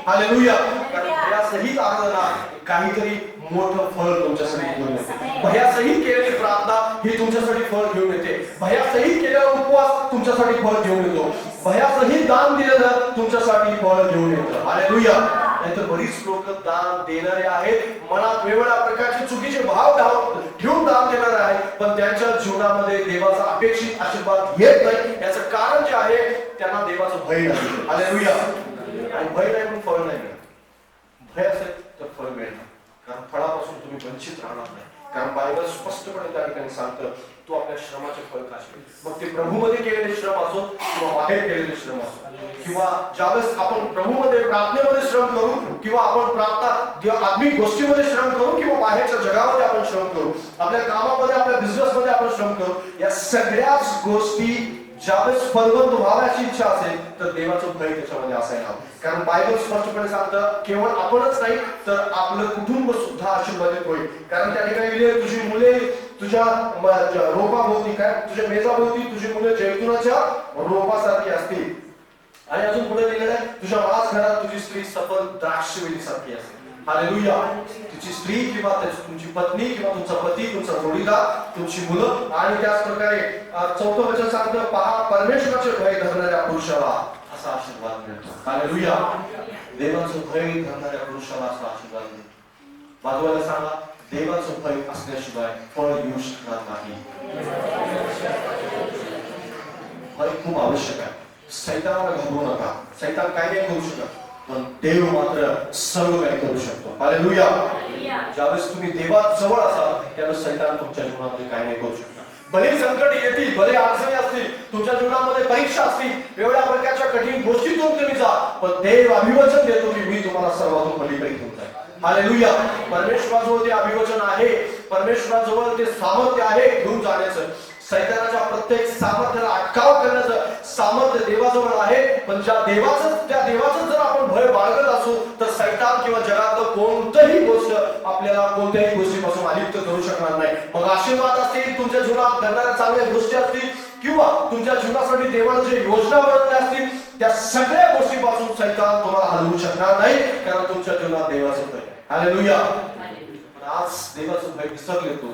हालेलुया. कारण भयासहित आराधना काहीतरी मोठं फळ तुमच्यासाठी घेऊन येते. भयासहित केलेली प्रार्थना ही तुमच्यासाठी फळ घेऊन येते. भयासहित केलेला उपवास तुमच्यासाठी फळ घेऊन येतो. भयासहित दान दिलेलं तुमच्यासाठी फळ घेऊन येतं. हालेलुया. नाहीतर बरीच लोक दान देणारे आहेत, मनात वेगवेगळ्या प्रकारचे चुकीचे भाव ठेवून दान देणारे आहेत, पण त्यांच्या जीवनामध्ये देवाचा अपेक्षित आशीर्वाद येत नाही. याचं कारण जे आहे, त्यांना देवाचं भय नाही. हालेलुया. आणि भय नाही म्हणून फळ नाही मिळत. भय असेल तर फळ मिळणार, कारण फळापासून तुम्ही वंचित राहणार नाही. कारण बायबल स्पष्टपणे त्या ठिकाणी सांगतं, तू आपल्या श्रमाचे फळ खाशील. मग ते प्रभूमध्ये केलेले श्रम असो किंवा बाहेर केलेले श्रम असो, किंवा ज्यावेळेस आपण प्रभूमध्ये प्रार्थनेमध्ये श्रम करू, किंवा आपण प्रार्थना आत्मिक गोष्टीमध्ये श्रम करू, किंवा बाहेरच्या जगामध्ये आपण श्रम करू, आपल्या कामामध्ये आपल्या बिझनेसमध्ये आपण श्रम करू, या सगळ्याच गोष्टी ज्यावेळेस फलवंत व्हाव्याची इच्छा असेल तर देवाचं भय त्याच्यामध्ये असायला हवं. कारण बायबल स्पष्टपणे सांगतं, केवळ आपणच नाही तर आपलं कुटुंब सुद्धा आशीर्वादित होईल. कारण त्या ठिकाणी लिहिले, तुझी मुले तुझ्या रोपाभोवती, काय तुझ्या मेजाभोवती तुझी मुले जैतुनाच्या रोपासारखी असतील. आणि अजून पुढे लिहिलेलं आहे, तुझ्या मास घरात तुझी स्त्री सफल द्राक्षवेलीसारखी असते. हालेलुया. तुझी स्त्री किंवा तुमची पत्नी किंवा तुमचा पती, तुमचा जोडीदार, तुमची मुलं. आणि त्याच प्रकारे 4थं वचन सांगतं, पहा परमेश्वराचे भय धरणाऱ्या पुरुषाला असा आशीर्वाद मिळतो. हालेलुया. देवाचं भय धरणाऱ्या पुरुषाला असा आशीर्वाद मिळतो. बाजूला सांगा, देवाचं भय असल्याशिवाय फळ येऊ शकणार नाही. भय खूप आवश्यक आहे. सैतानाला घाबरू नका. सैतान काय नाही करू शकत, पण देव मात्र सर्व काही करू शकतो. हालेलुया. ज्यावेळेस तुम्ही देवात जवळ असाल त्यावेळेस सैतान तुमच्या जीवनामध्ये काय नाही करू शकत. भले संकट येतील, भले अडचणी असतील, तुमच्या जीवनामध्ये परीक्षा असतील, वेगवेगळ्या प्रकारच्या कठीण गोष्टीतून तुम्ही जा, पण देव अभिवचन देतो की मी तुम्हाला सर्वातून पलीकडे घेऊन जाईल. हालेलुया. परमेश्वराजवळ ते अभिवचन आहे, परमेश्वराजवळ ते सामर्थ्य आहे घेऊन जाण्याचं. सैतानाच्या प्रत्येक सामर्थ्याला अटकाव करण्याचं सामर्थ्य देवाजवळ आहे. पण त्या देवाचं जर आपण भय बाळगत असू तर सैतान किंवा जगातलं कोणतंही गोष्ट आपल्याला कोणत्याही गोष्टीपासून अलिप्त करू शकणार नाही. मग आशीर्वाद असतील, तुमच्या जीवनात घडणाऱ्या चांगल्या गोष्टी असतील, किंवा तुमच्या जीवनासाठी देवाने जे योजना बनवल्या असतील, त्या सगळ्या गोष्टीपासून सैतान तुम्हाला हलवू शकणार नाही, कारण तुमच्या जीवनात देवाचं भय. हालेलुया. आज देवाचं भय विसरले तो.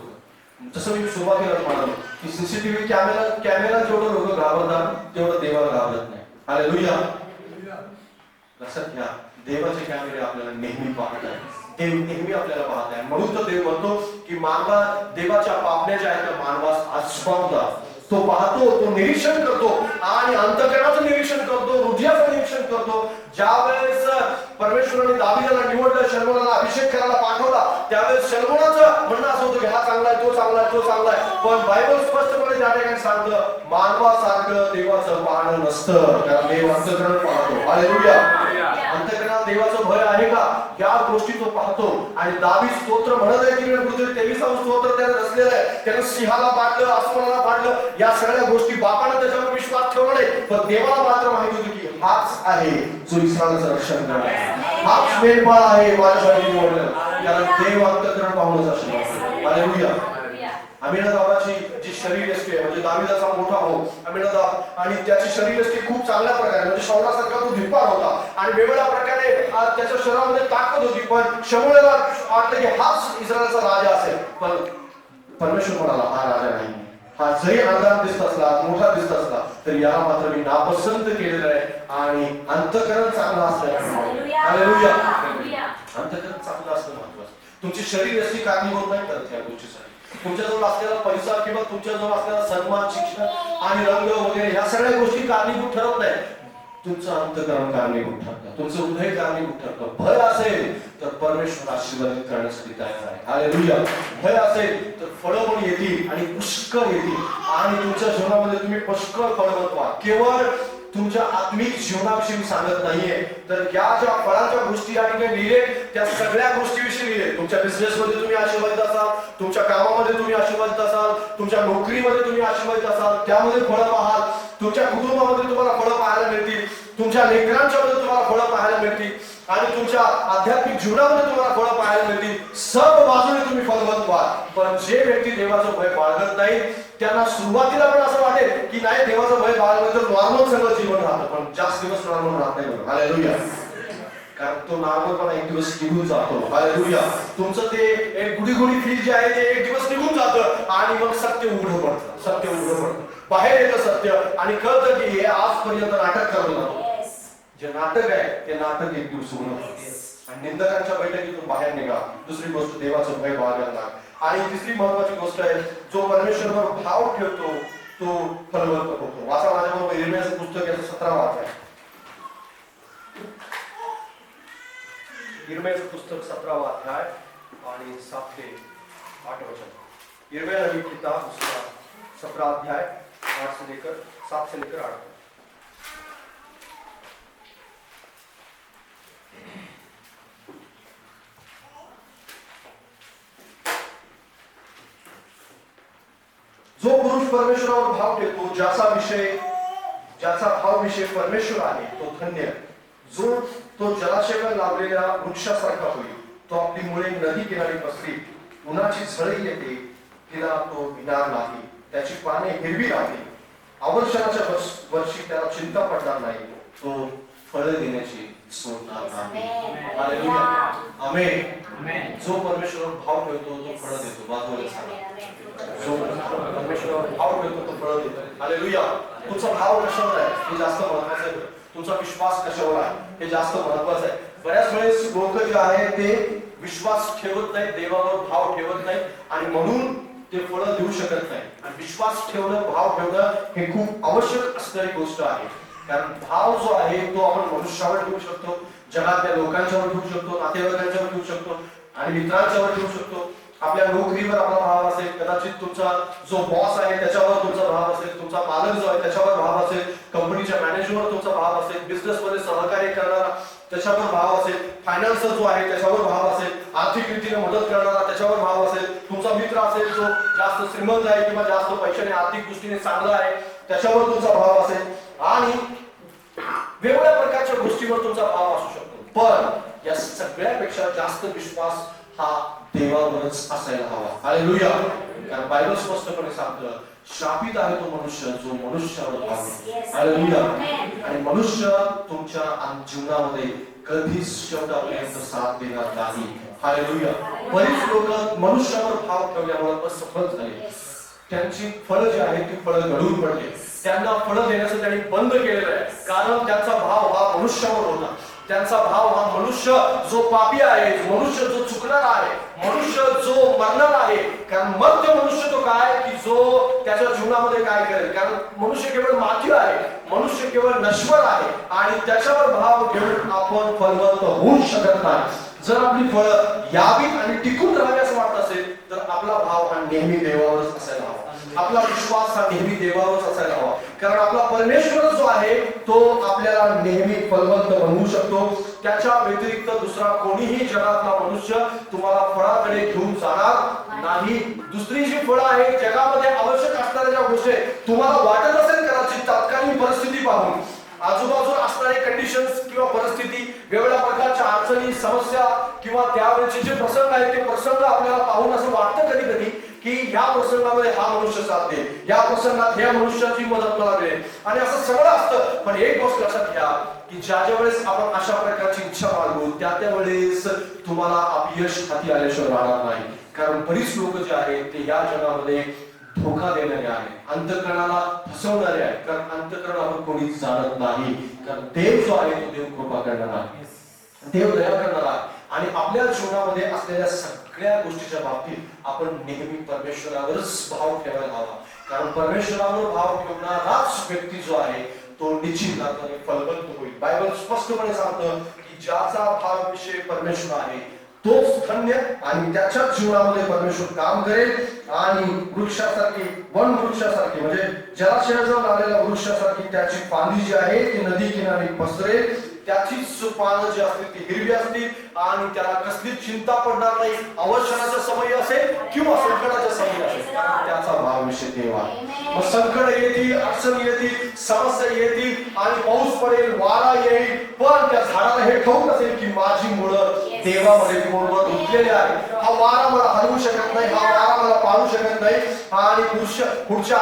जसं मी सुरुवातीला म्हणालो की सीसीटीव्ही कॅमेरा जेवढं लोक घाबरतात तेवढं देवाला घाबरत नाही. हालेलुया. लक्षात घ्या, देवाचे कॅमेरे आपल्याला नेहमी पाहत आहे. देव नेहमी आपल्याला पाहत आहे. म्हणून तर देव म्हणतो की देवाच्या पापण्या ज्या आहेत त्या मानवास आजमावतात. तो पाहतो, तो निरीक्षण करतो आणि अंतःकरणाचं निरीक्षण करतो, हृदयाचं निरीक्षण करतो. ज्यावेळेस परमेश्वराने दावीदाला निवडलं, शलोमोनाला अभिषेक करायला पाठवला, त्यावेळेस शलोमोनाचं म्हणणं असं होतं की हा चांगला आहे, तो चांगला आहे, तो चांगला आहे. पण बायबल स्पष्टपणे त्या ठिकाणी सांगतं, मानवासारखं देवाचं पाहणं नसतं, कारण देव अंतःकरण पाहतो. हालेलुया. अंतःकरणात देवाचं भय आहे का, या गोष्टी तो पाहतो. आणि दावीद स्तोत्र म्हणत आहे की 23 स्तोत्र त्याने रचलेलं आहे. त्याने सिंहाला पाडलं, अस्वलाला पाडलं, या सगळ्या गोष्टी बापाने त्याच्यावर विश्वास ठेवला नाही, पण देवाला मात्र माहित होती की हाच आहे जो इस्रायलचं रक्षण करणार, हाच मेंढपाळ आहे माझ्यासाठी निवडलं, कारण देव अंतःकरण पाहूनच असेल. हालेलुया. अमिनादाबाची जी शरीरयष्टी आहे, म्हणजे दाविदाचा मोठा भाऊ अमिनादाब, आणि त्याची शरीरयष्टी खूप चांगल्या प्रकारे, म्हणजे शौलासारखा तो धिप्पाड होता आणि वेगवेगळ्या प्रकारे त्याच्या शरीरामध्ये ताकद होती. पण शमूएलला वाटलं की हाच इस्रायलचा राजा असेल, पण परमेश्वर म्हणाला हा राजा नाही. हा जरी आजार दिसत असला, मोठा दिसत असला, तरी याला मात्र मी नापसंत केलेलं आहे. आणि अंतःकरण चांगलं असलं. हालेलुया. अंतःकरण चांगलं असणं महत्वाचं. तुमची शरीरयष्टी कारणीभूत नाही करत या गोष्टीसाठी. तुमच्याजवळ असलेला पैसा किंवा तुमच्याजवळ असलेला सन्मान, शिक्षण आणि रंग वगैरे ह्या सगळ्या गोष्टी कारणीभूत ठरत नाही. तुमचं अंतःकरण कारणीभूत ठरतं, तुमचं हृदय कारणीभूत ठरतं. भय असेल तर परमेश्वर आशीर्वादित करण्यासाठी तयार आहे. हालेलुया. भय असेल तर फळं पण येतील आणि पुष्कळ येतील, आणि तुमच्या जीवनामध्ये तुम्ही पुष्कळ फळवंत व्हा. केवळ तुमच्या आत्मिक जीवनाविषयी मी सांगत नाहीये, तर या ज्या फळांच्या गोष्टी या ठिकाणी लिहिले त्या सगळ्या गोष्टीविषयी लिहिले. तुमच्या बिझनेसमध्ये तुम्ही आशीर्वादित असाल, तुमच्या कामामध्ये तुम्ही आशीर्वादित असाल, तुमच्या नोकरीमध्ये तुम्ही आशीर्वादित असाल, त्यामध्ये फळं पाहाल. तुमच्या कुटुंबामध्ये तुम्हाला फळं पाहायला मिळतील, तुमच्या लेकरांच्या मध्ये तुम्हाला फळं पाहायला मिळतील, आणि तुमच्या आध्यात्मिक जीवनामध्ये तुम्हाला फळं पाहायला मिळतील. सर्व बाजूने तुम्ही फलवंत व्हा. पण जे व्यक्ती देवाचं भय बाळगत नाही त्यांना सुरुवातीला पण असं वाटेल की नाही, देवाचं भय बाळगलं तर नॉर्मल सगळं जीवन राहतं, पण जास्त दिवस नॉर्मल राहत नाही. हालेलुया. कारण तो नॉर्मलपणा एक दिवस निघून जातो. हालेलुया. तुमचं ते एक गुडी फील जे आहे ते एक दिवस निघून जातं आणि मग सत्य उघडं पडतं. सत्य उघडं पडतं, बाहेर येतं सत्य आणि कळतं की हे आजपर्यंत नाटक करत होतं. जे नाटक आहे ते नाटक एक दिवस उघडं पडतं. आणि निंदकांच्या बैठकीतून बाहेर निघा. दुसरी गोष्ट देवाचं भय बाळगायला. आणि तिसरी महत्वाची गोष्ट आहे, जो परमेश्वरावर भाव ठेवतो तो फलवंत होतो. वाचा माझ्याबरोबर इर्मियाचं पुस्तक याचा 17वा अध्याय. इर्मियाचं पुस्तक 17वा अध्याय आणि 7 ते 8 वचन. इर्मिया नबी किताब उसका 17 अध्याय 7 से लेकर 8. जो पुरुष परमेश्वरावर भाव ठेवतो, ज्याचा भाव विषय परमेश्वर आहे तो धन्य. जो तो जलाशयावर लावलेल्या वृक्षासारखा होईल. तो आपली मुळे नदी किनारी पसरी. उन्हाची झळी येते, तिला तो भिणार नाही. त्याची पाने हिरवी राहतील. अवर्षणाच्या वर्षी त्याला चिंता पडणार नाही. तो फळ देण्याची सोडणार नाही. हालेलुया. आमेन. जो परमेश्वरावर भाव ठेवतो तो फळ देतो. बाजूला सांगा. जो परमेश्वरावर भाव ठेवतो तो फळ देतो. हालेलुया. तुमचा भाव कशावर आहे हे जास्त महत्त्वाचं आहे. तुमचा विश्वास कशावर आहे हे जास्त महत्त्वाचं आहे. बऱ्याच वेळेस लोक जे आहे ते विश्वास ठेवत नाहीत, देवावर भाव ठेवत नाहीत आणि म्हणून ते फळ देऊ शकत नाही. आणि विश्वास ठेवणं, भाव ठेवणं हे खूप आवश्यक असणारी गोष्ट आहे. कारण भाव जो आहे तो आपण मनुष्यावर ठेवू शकतो, जगातल्या लोकांच्यावर ठेवू शकतो, नातेवाईकांच्यावर ठेवू शकतो आणि मित्रांच्यावर ठेवू शकतो. आपल्या नोकरीवर आपला भाव असेल, कदाचित तुमचा जो बॉस आहे त्याच्यावर तुमचा भाव असेल, तुमचा मालक जो आहे त्याच्यावर भाव असेल, कंपनीच्या मॅनेजरवर तुमचा भाव असेल, बिझनेसमध्ये सहकार्य करणारा त्याच्यावर भाव असेल, फायनान्सर जो आहे त्याच्यावर भाव असेल, आर्थिक रीतीने मदत करणारा त्याच्यावर भाव असेल, तुमचा मित्र असेल जो जास्त श्रीमंत आहे किंवा जास्त पैशाने आर्थिक दृष्टीने चांगला आहे त्याच्यावर तुमचा भाव असेल आणि वेगवेगळ्या प्रकारच्या गोष्टीवर तुमचा भाव असू शकतो. पण या सगळ्यापेक्षा जास्त विश्वास हा देवावरच असायला हवा. हालेलुया. कारण बायबल स्पष्टपणे सांगतं, शापित आहे तो मनुष्य जो मनुष्यावर भाव ठेवतो. हालेलुया. आणि मनुष्य तुमच्या जीवनामध्ये कधीच शेवटापर्यंत साथ देणार नाही. हालेलुया. बरीच लोक मनुष्यावर भाव ठेवल्यामुळे असफल झाले. त्यांची फळं जी आहेत ती फळं गळून पडली. त्यांना फळं देण्याचं त्यांनी बंद केलेलं आहे. कारण त्यांचा भाव हा मनुष्यावर होता. त्यांचा भाव हा मनुष्य जो पापी आहे, मनुष्य जो चुकणार आहे, मनुष्य जो मरणार आहे. कारण मग तो मनुष्य तो काय की जो त्याच्या जीवनामध्ये काय करेल. कारण मनुष्य केवळ माती आहे, मनुष्य केवळ नश्वर आहे आणि त्याच्यावर भाव घेऊन आपण फलवंत होऊ शकत नाही. जर आपली फळं यावीत आणि टिकून राहावी असं वाटत असेल तर आपला भाव हा नेहमी देवावरच असायला हवा. आपला विश्वास हा नेहमी देवावरच असायला हवा. कारण आपला परमेश्वर जो आहे तो आपल्याला नेहमी फलवंत बनवू शकतो. त्याच्या व्यतिरिक्त दुसरा कोणीही जगातला मनुष्य तुम्हाला फळाकडे घेऊन जाणार नाही. दुसरी जी फळं आहे जगामध्ये आवश्यक असणाऱ्या ज्या गोष्टी तुम्हाला वाटत असेल कदाचित तात्कालीन परिस्थिती पाहून, आजूबाजूला असणारे कंडिशन्स किंवा परिस्थिती, वेगवेगळ्या प्रकारच्या अडचणी, समस्या किंवा त्यावेळेचे जे प्रसंग आहेत ते प्रसंग आपल्याला पाहून असं वाटतं कधी कधी की या प्रसंगामध्ये हा मनुष्य साथ देईल, या प्रसंगात या मनुष्याची मदत मला मिळेल आणि असं सगळं असतं. पण एक गोष्ट लक्षात घ्या की ज्या वेळेस आपण अशा प्रकारची इच्छा बाळगू त्या वेळेस तुम्हाला अपयश हाती आल्याशिवाय राहणार नाही. कारण बरीच लोक जे आहेत ते या जगामध्ये धोका देणारे आहे, अंतःकरणाला फसवणारे आहे. कारण अंतःकरण आपण कोणीच जाणत नाही. कारण देव जो आहे तो देव कृपा करणारा आहे, देव दया करणारा आहे. आणि आपल्या जीवनामध्ये असलेल्या सगळ्या गोष्टीच्या बाबतीत आपण नेहमी परमेश्वरावरच भाव ठेवायला हवा. कारण परमेश्वरावर भाव ठेवणाराच व्यक्ती जो आहे तो निश्चित अर्थाने फलवंत होईल. बायबल स्पष्टपणे सांगतं की ज्याचा भाव विषय परमेश्वर आहे तोच धन्य आणि त्याच्या जीवनामध्ये परमेश्वर काम करेल आणि वृक्षासारखी, वन वृक्षासारखी म्हणजे जलाशयाजवळ आलेल्या वृक्षासारखी त्याची फांदी जी आहे ती नदी किनारी पसरेल. त्याचीच पानं जी असतील ती हिरवी असतील आणि त्याला कसली चिंता पडणार नाही. अवर्षणाचा समय असेल किंवा संकटाचा समय असेल, कारण त्याचा भाव विषय देव आहे. मग संकट येतील, अडचण येतील, समस्या येतील आणि पाऊस पडेल, वारा येईल, पण त्या झाडाला हे ठाऊक असेल की माझी मुळं देवामध्ये पूर्ववत रुतलेली आहे. हा वारा मला हलवू शकत नाही, हा वारा मला पाडू शकत नाही आणि पुढच्या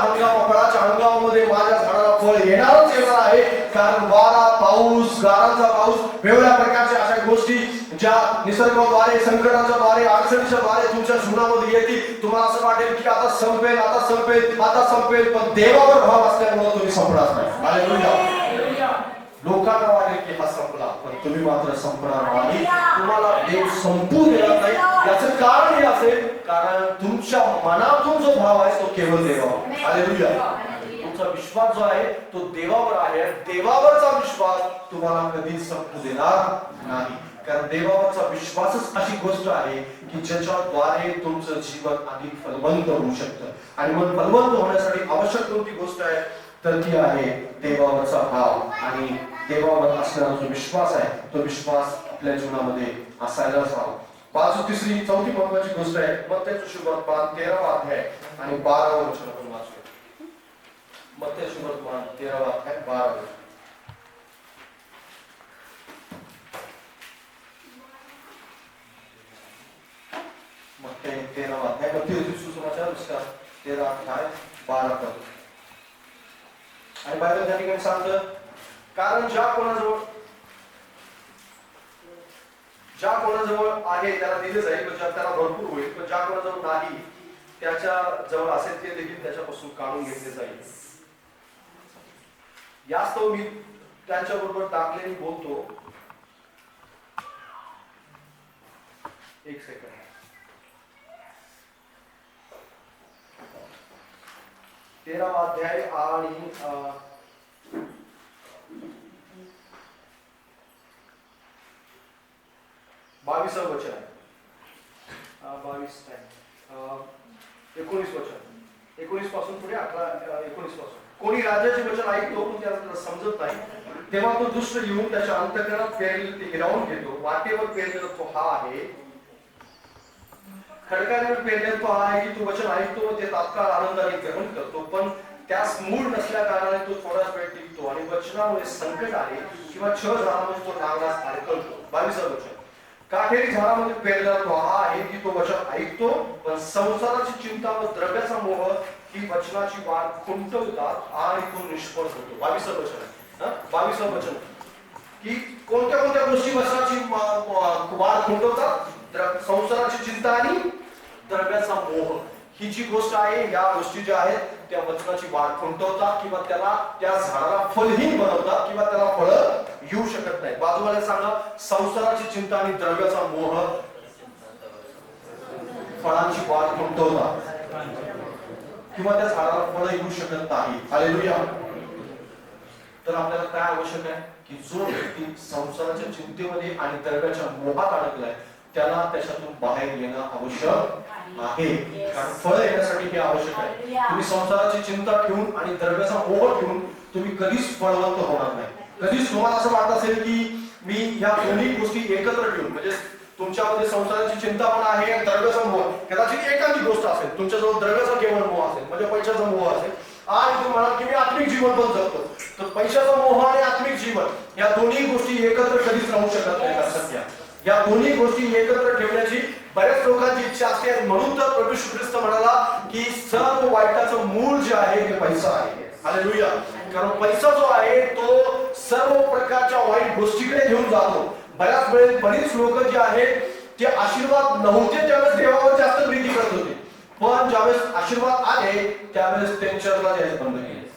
फळाच्या हंगामामध्ये माझ्या झाडाला फळ येणारच येणार आहे. कारण वारा, पाऊस, गारांचा पाऊस, वेगवेगळ्या प्रकारच्या अशा गोष्टी ज्या निसर्गाद्वारे, संकटाच्या द्वारे, अडचणीच्या द्वारे तुमच्या जीवनामध्ये येतील. तुम्हाला असं वाटेल की आता संपेल, आता संपेल, आता संपेल, पण देवावर भाव असल्यामुळे तुम्ही संपणार नाही. हालेलुया. लोकांना वाटेल की हा संपला, पण तुम्ही मात्र संपणार नाही. तुम्हाला देव संपू देणार नाही. याचं कारण हे असेल, कारण तुमच्या मनातून जो भाव आहे तो केवळ देवावर. हालेलुया. तुमचा विश्वास जो आहे तो देवावर आहे. देवावरचा विश्वास तुम्हाला कधीच संपू देणार नाही. कारण देवावरचा विश्वासच अशी गोष्ट आहे की ज्याच्याद्वारे तुमचं जीवन अधिक फलवंत होऊ शकतं. आणि मग फलवंत होण्यासाठी आवश्यक कोणती गोष्ट आहे तर ती आहे देवावरचा भाव आणि देवावर असणारा जो विश्वास आहे तो विश्वास आपल्या जीवनामध्ये असायलाच हवा. तिसरी चौथी महत्वाची गोष्ट आहे मत्तेचं सुवर्तमान 13वा अध्याय आणि 12वा वचन आपण वाचूया. मत्तेचं सुवर्तमान 13वा अध्याय 12वा वचन. मत्ते 13वा अध्याय, मत्ते सुसमाचार उसका 13 अध्याय 12 पद. आणि बायबल त्या ठिकाणी सांगतं, कारण ज्या कोणाजवळ आहे त्याला दिले जाईल, पण त्याला भरपूर होईल, पण ज्या कोणाजवळ नाही त्याच्या जवळ असेल ते देखील त्याच्यापासून काढून घेतले जाईल. यास्तव मी त्यांच्याबरोबर टाकलेली बोलतो. एक सेकंड. तेरावा अध्याय आणि 22 वचन आहे. 22 19 वचन, 19 पासून पुढे 19 पासून. कोणी राजाचे वचन ऐकतो पण त्याला समजत नाही, तेव्हा तो दुष्ट येऊन त्याच्या अंतःकरणात पेरलेलं ते हिरावून घेतो. वाटेवर पेरलेला तो हा आहे, खडकावर पेरलेला तो हा आहे की तो वचन ऐकतो व ते तात्काळ आनंदाने ग्रहण करतो, पण त्यास मूळ नसल्या कारणाने तो थोडाच वेळ टिकतो आणि वचनामुळे संकट आले किंवा छळ झाल्यामुळे तो नांगरास अडकतो. 22 वचन. काटेरी झाडामध्ये पेरलेला तो हा आहे की तो वचन ऐकतो, पण संसाराची चिंता व द्रव्याचा मोह ही वचनाची वाट खुंटवतात आणि तो निष्फळ होतो. 22 वचन. 22 वचन की कोणत्या गोष्टी वचनाची वाट खुंटवतात? संसाराची चिंता आणि द्रव्याचा मोह ही जी गोष्ट आहे, या गोष्टी ज्या आहेत त्या वचनाची वाढ खुंटवतात किंवा त्याला त्या झाडाला फलहीन बनवतात किंवा त्याला फळ येऊ शकत नाही. बाजूला सांगा, संसाराची चिंता आणि द्रव्याचा मोह फळांची वाढ खुंटवतात किंवा त्या झाडाला फळ येऊ शकत नाही. हालेलुया. तर आपल्याला काय आवश्यक आहे की जो व्यक्ती संसाराच्या चिंतेमध्ये आणि द्रव्याच्या मोहात अडकलाय त्याला त्याच्यातून बाहेर येणं आवश्यक आहे. कारण फळ येण्यासाठी हे आवश्यक आहे. तुम्ही संसाराची चिंता ठेवून आणि द्रव्याचा मोह ठेवून तुम्ही कधीच फळवंत होणार नाही. कधीच तुम्हाला असं वाटत असेल की मी ह्या दोन्ही गोष्टी एकत्र ठेवून, म्हणजे तुमच्यामध्ये संसाराची चिंता पण आहे आणि द्रव्याचा मोह, कदाचित एखादी गोष्ट असेल तुमच्याजवळ द्रव्याचा केवळ मोह असेल, म्हणजे पैशाचा मोह असेल आणि तुम्ही म्हणाल की मी आत्मिक जीवन पण जगतो, तर पैशाचा मोह आणि आत्मिक जीवन या दोन्ही गोष्टी एकत्र कधीच राहू शकत नाही. लक्षात घ्या, या दोन्ही गोष्टी एकत्र ठेवण्याची बऱ्याच लोकांची इच्छा असते. म्हणून तर प्रभू श्री ख्रिस्त म्हणाला की सर्व वाईटाचं मूळ जे आहे ते पैसा आहे. हालेलुया. कारण पैसा जो आहे तो सर्व प्रकारच्या वाईट गोष्टीकडे घेऊन जातो. बरीच लोक जे आहेत ते आशीर्वाद नव्हते त्यावेळेस देवावर जास्त प्रीती करत होते, पण ज्यावेळेस आशीर्वाद आले त्यावेळेस त्यांच्याला जे बंद केले.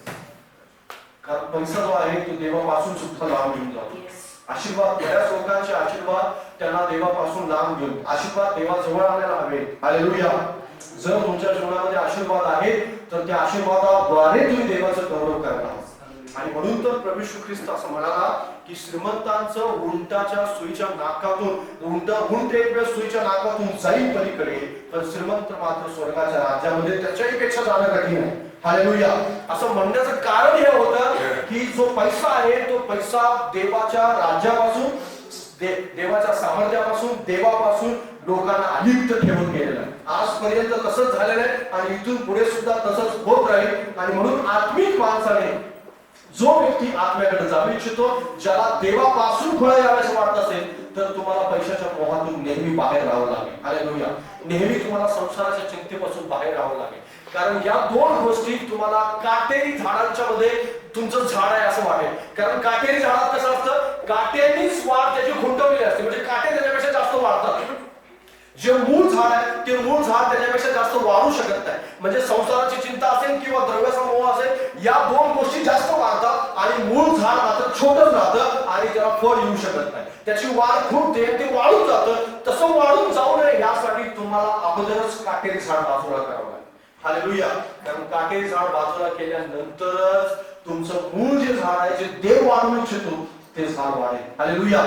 कारण पैसा जो आहे तो देवापासून सुद्धा लांब घेऊन जातो. आशीर्वाद, बऱ्याच लोकांचे आशीर्वाद त्यांना देवापासून लांब घेऊन आशीर्वाद देवाजवळ आणायला हवे. हालेलुया. जर तुमच्या जीवनामध्ये आशीर्वाद आहे तर त्या आशीर्वादाद्वारे तुम्ही देवाचं गौरव करता. आणि म्हणून तर प्रभू श्री ख्रिस्त असं म्हणाला की श्रीमंतांचं उंटाच्या सुईच्या नाकातून उंट एक वेळ सुईच्या नाकातून जाईल पलीकडे, पण श्रीमंत मात्र स्वर्गाच्या राज्यामध्ये त्याच्याही पेक्षा जाणं कठीण आहे. हालेलुया. असं म्हणण्याचं कारण हे होतं की जो पैसा आहे तो पैसा देवाच्या राज्यापासून, देवाच्या सामर्थ्यापासून, देवापासून लोकांना अलिप्त ठेवून गेलेला. आजपर्यंत तसंच झालेलं आहे आणि इथून पुढे सुद्धा तसंच होत राहील. आणि म्हणून आत्मिक माणसाने जो व्यक्ती आत्म्याकडे जाऊ इच्छितो, ज्याला देवापासून फळ यावंसं वाटत असेल, तर तुम्हाला पैशाच्या मोहातून नेहमी बाहेर राहावं लागेल. हालेलुया. नेहमी तुम्हाला संसाराच्या चिंतेपासून बाहेर राहावं लागेल. कारण या दोन गोष्टी तुम्हाला काटेरी झाडांच्या मध्ये तुमचं झाड आहे असं वाटेल. कारण काटेरी झाडात कसं असतं, काट्यांनीच वाढ त्याची खुंटवलेली असते, म्हणजे काटे त्याच्यापेक्षा जास्त वाढतात. जे मूळ झाड आहे ते मूळ झाड त्याच्यापेक्षा जास्त वाढू शकत नाही. म्हणजे संसाराची चिंता असेल किंवा द्रव्याचा मोह असेल, या दोन गोष्टी जास्त वाढतात आणि मूळ झाड मात्र छोटच राहतं आणि त्याला फळ येऊ शकत नाही. त्याची वाढ खुंटते, ते वाढून जातं. तसं वाढून जाऊ नये यासाठी तुम्हाला अगोदरच काटेरी झाड बाजूला करावं लागेल. हालेलुया. कारण काटेरी झाड बाजूला केल्यानंतरच तुमचं मूळ जे झाड आहे, जे देव वाढवू इच्छितो ते झाड वाढेल. हालेलुया.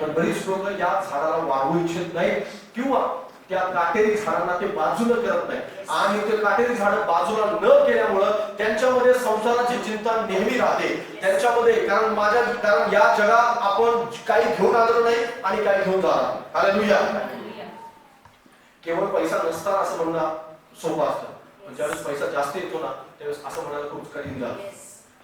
पण बरीच लोक या झाडाला वाढवू इच्छित नाही किंवा त्या काटेरी झाडांना ते बाजूला करत नाही आणि ते काटेरी झाड बाजूला न केल्यामुळं त्यांच्यामध्ये संसाराची चिंता नेहमी राहते त्यांच्यामध्ये. कारण या जगात आपण काही घेऊन आलेलो नाही आणि काही घेऊन जाणार. हालेलुया. केवळ पैसा नसता असं म्हणणं सोपं असतं, पण ज्यावेळेस पैसा जास्त येतो ना त्यावेळेस असं म्हणायला खूप कठीण जातं.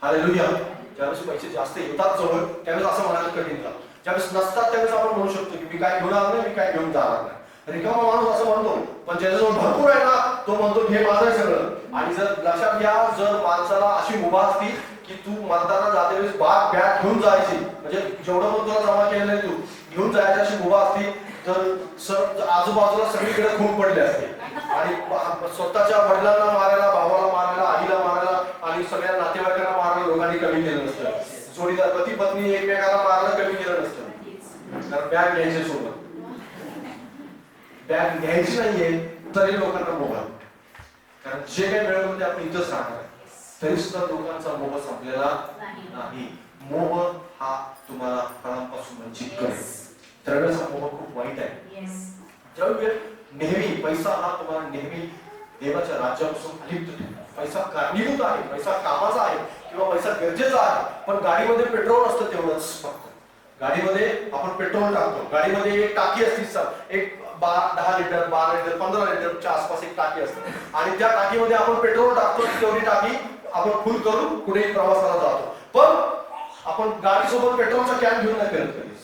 हालेलुया. ज्यावेळेस पैसे जास्त येतात जवळ त्यावेळेस असं म्हणायला कठीण जातं. ज्यावेळेस नसतात त्यावेळेस आपण म्हणू शकतो की मी काय घेऊन आलो नाही, मी काय घेऊन जाणार नाही. रिकामा माणूस असं म्हणतो, पण ज्याच्याजवळ भरपूर आहे ना तो म्हणतो हे माझं आहे सगळं. आणि जर लक्षात घ्या, जर माणसाला अशी मुभा असती की तू म्हणताना जाते वेळेस बॅग घेऊन जायची, म्हणजे जेवढं पण तुला जमा केलेलं आहे तू घेऊन जायची अशी मुभा असती, तर आजूबाजूला सगळीकडे खूप पडले असते आणि स्वतःच्या वडिलांना मारायला, भावाला मारायला, आईला मारायला आणि सगळ्या नातेवाईकांना मारायला लोकांनी कमी केलं नसतं. जोडीदार पती पत्नी एकमेकाला मारायला कमी केलं नसतं. कारण बॅग घ्यायची सोबत, बॅग घ्यायची नाहीये तरी लोकांना मोह. कारण जे काही मिळवलं ते आपण इथंच राहणार तरी सुद्धा लोकांचा मोह संपलेला नाही. मोह हा तुम्हाला फळांपासून वंचित करेल. द्रव्याचा मोह खूप वाईट आहे. द्रव्य नेहमी, पैसा हा तुम्हाला नेहमी देवाच्या राज्यापासून अलिप्त ठेवतो. पैसा कारणीभूत आहे, पैसा कामाचा आहे किंवा पैसा गरजेचा आहे, पण गाडीमध्ये पेट्रोल असतं तेवढंच फक्त. गाडीमध्ये आपण पेट्रोल टाकतो, गाडीमध्ये एक टाकी असते, एक 10 लिटर 12 लिटर 15 लिटरच्या आसपास एक टाकी असते आणि त्या टाकीमध्ये आपण पेट्रोल टाकतो. तेवढी टाकी आपण फुल करून कुठेही प्रवासाला जातो. पण आपण गाडीसोबत पेट्रोलचा कॅन घेऊन नाही फिरत कधीच.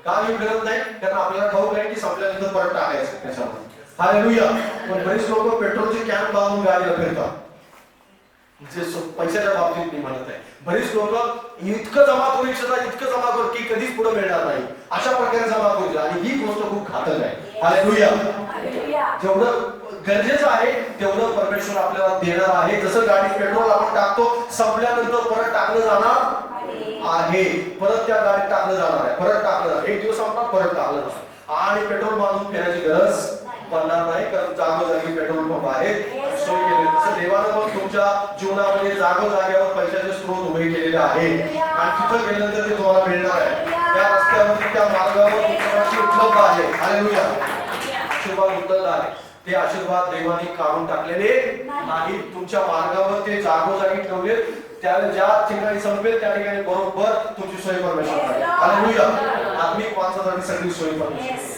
का घेऊन फिरत नाही? कारण आपल्याला ठाऊक आहे की संपल्यानंतर परत टाकायचं त्याच्यामध्ये. हालेलुया. पण बरेच लोक पेट्रोलचे कॅन बांधून गाडीला फिरतात. जे पैशाच्या बाबतीत मी म्हणत आहे, बरीच लोक इतकं जमा करू इच्छितात, इतकं जमा करू की कधीच पुढे मिळणार नाही अशा प्रकारे जमा करू, आणि ही गोष्ट खूप घातक आहे. हालेलुया. जेवढं गरजेचं आहे तेवढं परमेश्वर आपल्याला देणार आहे. जसं गाडीत पेट्रोल आपण टाकतो, संपल्यानंतर परत टाकलं जाणार आहे, परत त्या गाडीत टाकलं जाणार आहे, परत टाकलं जाणार, एक दिवस संपणार परत टाकलं जाणार आणि पेट्रोल बांधून फिरण्याची गरज पडणार नाही. कारण जागोजागी पेट्रोल पंप आहेत, सोय केले. तसं देवानं मग तुमच्या जीवनामध्ये जागोजाग्यावर पैशाचे स्रोत उभे केलेले आहेत आणि तिथं गेल्यानंतर ते तुम्हाला मिळणार आहे. त्या रस्त्यावरती, त्या मार्गावर तुमच्यासाठी उपलब्ध आहे. हालेलुया. आशीर्वाद उपलब्ध आहे. ते आशीर्वाद देवाने काढून टाकलेले नाही, तुमच्या मार्गावर ते जागोजागी ठेवले. त्यावेळेस ज्या ठिकाणी संपेल त्या ठिकाणी बरोबर तुमची सोय परमेश्वर आहे. हालेलुया. आत्मिक माणसासाठी सगळी सोय परमेश्वर.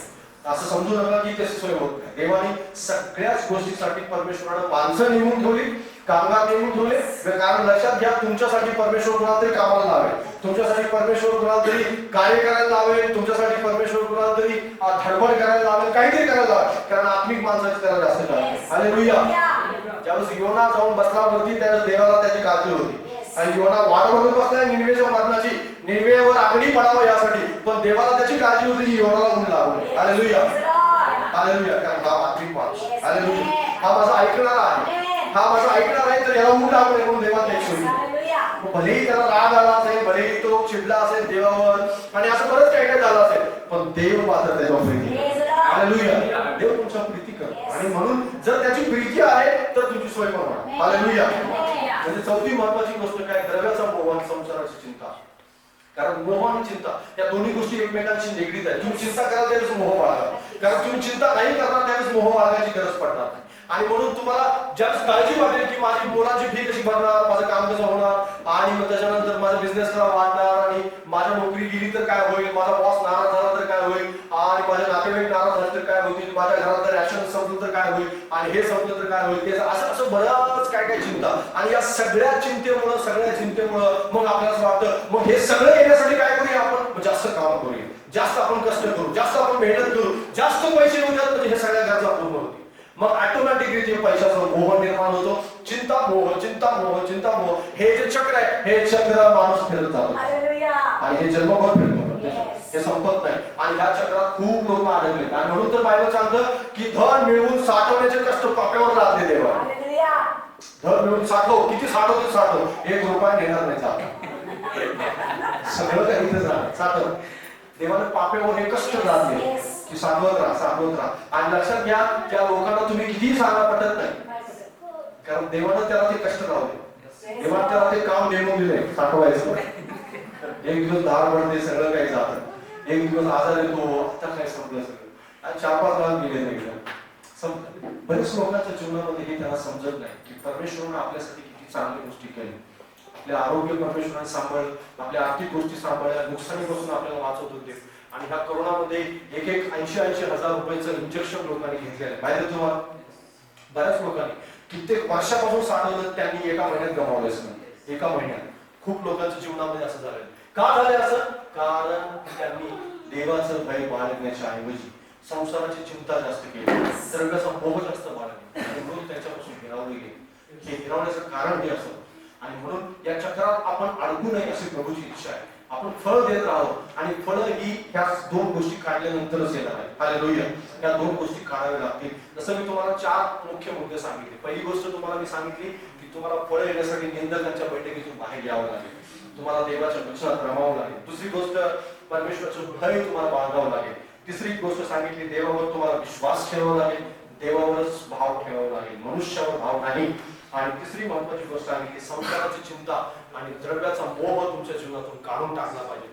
असं समजू नका की त्याची सोय होत नाही. देवाने सगळ्याच गोष्टीसाठी परमेश्वरानं माणसं नेमून ठेवली, कामगार नेमून ठेवले. कारण लक्षात घ्या, तुमच्यासाठी परमेश्वर कुणाला तरी कामाला लावेल, तुमच्यासाठी परमेश्वर कुणाला तरी कार्य करायला लावेल, तुमच्यासाठी परमेश्वर कुणाला तरी धडपड करायला लावेल, काहीतरी करायला लावेल. कारण आत्मिक माणसाची त्याला जास्त काळजी. हालेलुया. ज्यावेळेस योना जाऊन बसला वरती त्यावेळेस देवाला त्याची काळजी होती आणि योना वाट बघत बसलाय निनवेच्या मरणाची, निनवेवर आगणी पडावं यासाठी, पण देवाला त्याची काळजी होती की योनाला ऊन लागू नये. हालेलुया. हालेलुया. कारण हा आत्मिक माणूस. हालेलुया. हा माझा ऐकणारा आहे, हा माझा ऐकणार आहे, तर याला ऊन लागू नये म्हणून देवाला त्याची सोय. भलेही त्याला राग आला असेल, भलेही तो चिडला असेल देवावर आणि असं बरंच काही काही झालं असेल, पण देव मात्र त्याच्यावर प्रीती. हालेलुया. देव तुमच्या प्रीती करतो आणि म्हणून जर त्याची प्रीती आहे तर तुमची सोय पण होणार. हालेलुया. म्हणजे चौथी महत्वाची गोष्ट काय? द्रव्याचा मोह आणि संसाराची चिंता. कारण मोह आणि चिंता या दोन्ही गोष्टी एकमेकांशी निगडीत आहेत. तुम्ही चिंता कराल त्यावेळेस मोह बाळगा, कारण तुम्ही चिंता नाही करणार त्यावेळेस मोह बाळगायची गरज पडणार नाही. आणि म्हणून तुम्हाला ज्यावेळेस काळजी वाटेल की माझी मुलांची फी कशी भरणार, माझं काम कसं होणार आणि मग त्याच्यानंतर माझा बिझनेस कसा वाढणार आणि माझ्या नोकरी गेली तर काय होईल, माझा बॉस नाराज झाला तर काय होईल आणि माझे नातेवाईक नाराज झाले तर काय होतील, माझ्या घरात रॅशन संपलं तर काय होईल, आणि हे संपलं तर काय होईल, ते असं असं बरंच काय काय चिंता. आणि या सगळ्या चिंतेमुळं मग आपल्याला वाटतं मग हे सगळं येण्यासाठी काय करूया आपण, जास्त काम करूया, जास्त आपण कष्ट करू, जास्त आपण मेहनत करू, जास्त पैसे येऊ द्यात, म्हणजे हे सगळ्या गरजा पूर्ण होतील. मग ऑटोमॅटिकली पैशाचा मोह निर्माण होतो. चिंता मोह हे जे चक्र आहे, हे चक्र माणूस फिरत जातो आणि हे जन्मभर फिरतो, हे संपत नाही. आणि ह्या चक्रात खूप लोक अडकले. आणि म्हणून तर बायबल सांगतं की धन मिळवून साठवण्याचे कष्ट पाप्यावर लादले देवा. धन मिळवून साठव, किती साठव, 1 रुपया घेणार नाही, सगळं काही इथं साठव. देवाने पाप्यावर हे कष्ट लादले की साठवत राहा. आणि लक्षात घ्या, त्या लोकांना तुम्ही कितीही सांगा पटत नाही, कारण देवानं त्याला ते कष्ट लावले, देवाने त्याला ते काम नेमून दिले साठवायचं. एक दिवस धार पडते, सगळं काही जातं. एक दिवस आजार येतो, आता काय संपलं सगळं. 4-5 लाख गेले नाही. बरेच लोकांच्या जीवनामध्ये हे त्यांना समजत नाही की परमेश्वराने आपल्यासाठी किती चांगल्या गोष्टी केल्या. आपले आरोग्य परमेश्वराने सांभाळलं, आपल्या आर्थिक गोष्टी सांभाळल्या, नुकसानीपासून आपल्याला वाचवत होते. आणि ह्या कोरोनामध्ये 80-80 हजार रुपयाचं इंजेक्शन लोकांनी घेतलेलं पाहिजे तुम्हाला. बऱ्याच लोकांनी कित्येक वर्षापासून साठवलं, त्यांनी एका महिन्यात गमावलं. एका महिन्यात खूप लोकांच्या जीवनामध्ये असं झालं. का झालं असं? कारण त्यांनी देवाचं भय बाळगण्याच्या ऐवजी संसाराची चिंता जास्त केली, द्रव्याचा मोह जास्त बाळगला, आणि म्हणून त्याच्यापासून हिरावले गेले. हे हिरावण्याचं कारण हे असं. आणि म्हणून या चक्रात आपण अडकू नये अशी प्रभूची इच्छा आहे. आपण फळ देत राहावं, आणि फळ ही ह्या 2 गोष्टी काढल्यानंतरच येणार आहे. हालेलुया. या 2 गोष्टी काढाव्या लागतील. जसं मी तुम्हाला 4 मुख्य मुद्दे सांगितले. पहिली गोष्ट तुम्हाला मी सांगितली की तुम्हाला फळ येण्यासाठी निंदकांच्या बैठकीतून बाहेर यावं लागेल, तुम्हाला देवाच्या वचनात रमावं लागेल. दुसरी गोष्ट, परमेश्वराचं भय तुम्हाला बाळगावं लागेल. तिसरी गोष्ट सांगितली, देवावर तुम्हाला विश्वास ठेवावा लागेल, देवावरच भाव ठेवावा लागेल, मनुष्यावर भाव नाही. आणि तिसरी महत्वाची गोष्ट सांगितली, संसाराची चिंता आणि द्रव्याचा मोह तुमच्या जीवनातून काढून टाकला पाहिजे.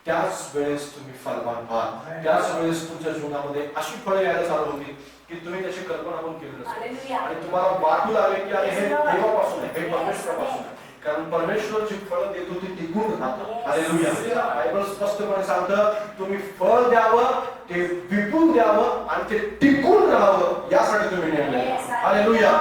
त्याच वेळेस तुम्ही फलवान व्हाल. त्याच वेळेस तुमच्या जीवनामध्ये अशी फळे यायला चालू होतील की तुम्ही त्याची कल्पना पण केली नसेल, आणि तुम्हाला वाटू लागेल की अरे हे देवापासून आहे, हे परमेश्वरापासून आहे. कारण परमेश्वर जी फळं देतो ती टिकून राहतात. हालेलुया. बायबल स्पष्टपणे सांगतं, तुम्ही फळ द्यावं, ते विपून द्यावं, आणि ते टिकून राहावं, यासाठी तुम्ही नेमले. हालेलुया.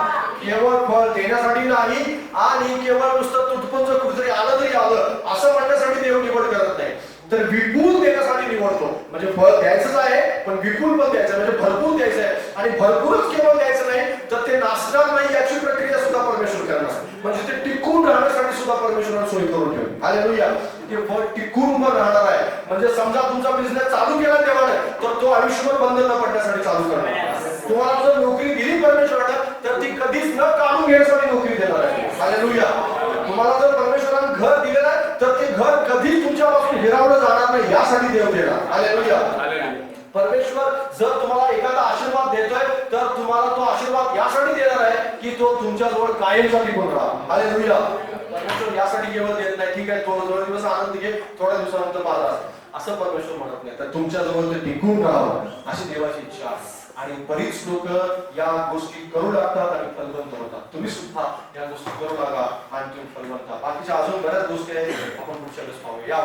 केवळ फळ देण्यासाठी नाही, आणि केवळ नुसतं तुटपुंज कुठेतरी आलं तरी आलं असं म्हणण्यासाठी देव निवड करत नाही, तर विपुल देण्यासाठी निवडतो. म्हणजे फळ द्यायचंच आहे, पण विपुल पण द्यायचं, म्हणजे भरपूर द्यायचं आहे. आणि भरपूरच केवळ द्यायचं नाही, तर ते नासणार नाही याची प्रक्रिया सुद्धा परमेश्वर करणार. म्हणजे ते टिकून राहण्यासाठी सुद्धा परमेश्वराने सोय करून ठेवली. हालेलुया. ते फळ टिकून पण राहणार आहे. म्हणजे समजा तुमचा बिझनेस चालू केला देवाने, तर तो आयुष्यभर बंद न पडण्यासाठी चालू करणार. तुम्हाला जर नोकरी दिली परमेश्वराने, तर ती कधीच न काढून घेण्यासाठी नोकरी देणार आहे. हालेलुया. तुम्हाला जर परमेश्वराने घर दिलेलं आहे, तर ते घर कधीच तुमच्यापासून हिरावलं जाणार नाही, यासाठी देव देणार. हालेलुया. परमेश्वर जर तुम्हाला एखादा आशीर्वाद देतोय, तर तुम्हाला तो आशीर्वाद यासाठी देणार आहे की तो तुमच्याजवळ कायमसाठी पण राहा. हालेलुया. परमेश्वर यासाठी केवळ देत नाही, ठीक आहे थोडे दिवस आनंद घे, थोड्या दिवसानंतर माझा, असं परमेश्वर म्हणत नाही, तर तुमच्याजवळ ते टिकून राहावं अशी देवाची इच्छा आहे. आणि बरीच लोक या गोष्टी करू लागतात आणि फलवंत होतात. तुम्ही सुद्धा या गोष्टी करू लागा आणि तुम्ही फलवंत. बाकीच्या अजून बऱ्याच गोष्टी आहेत, आपण पुढच्या वेळेस पाहूया.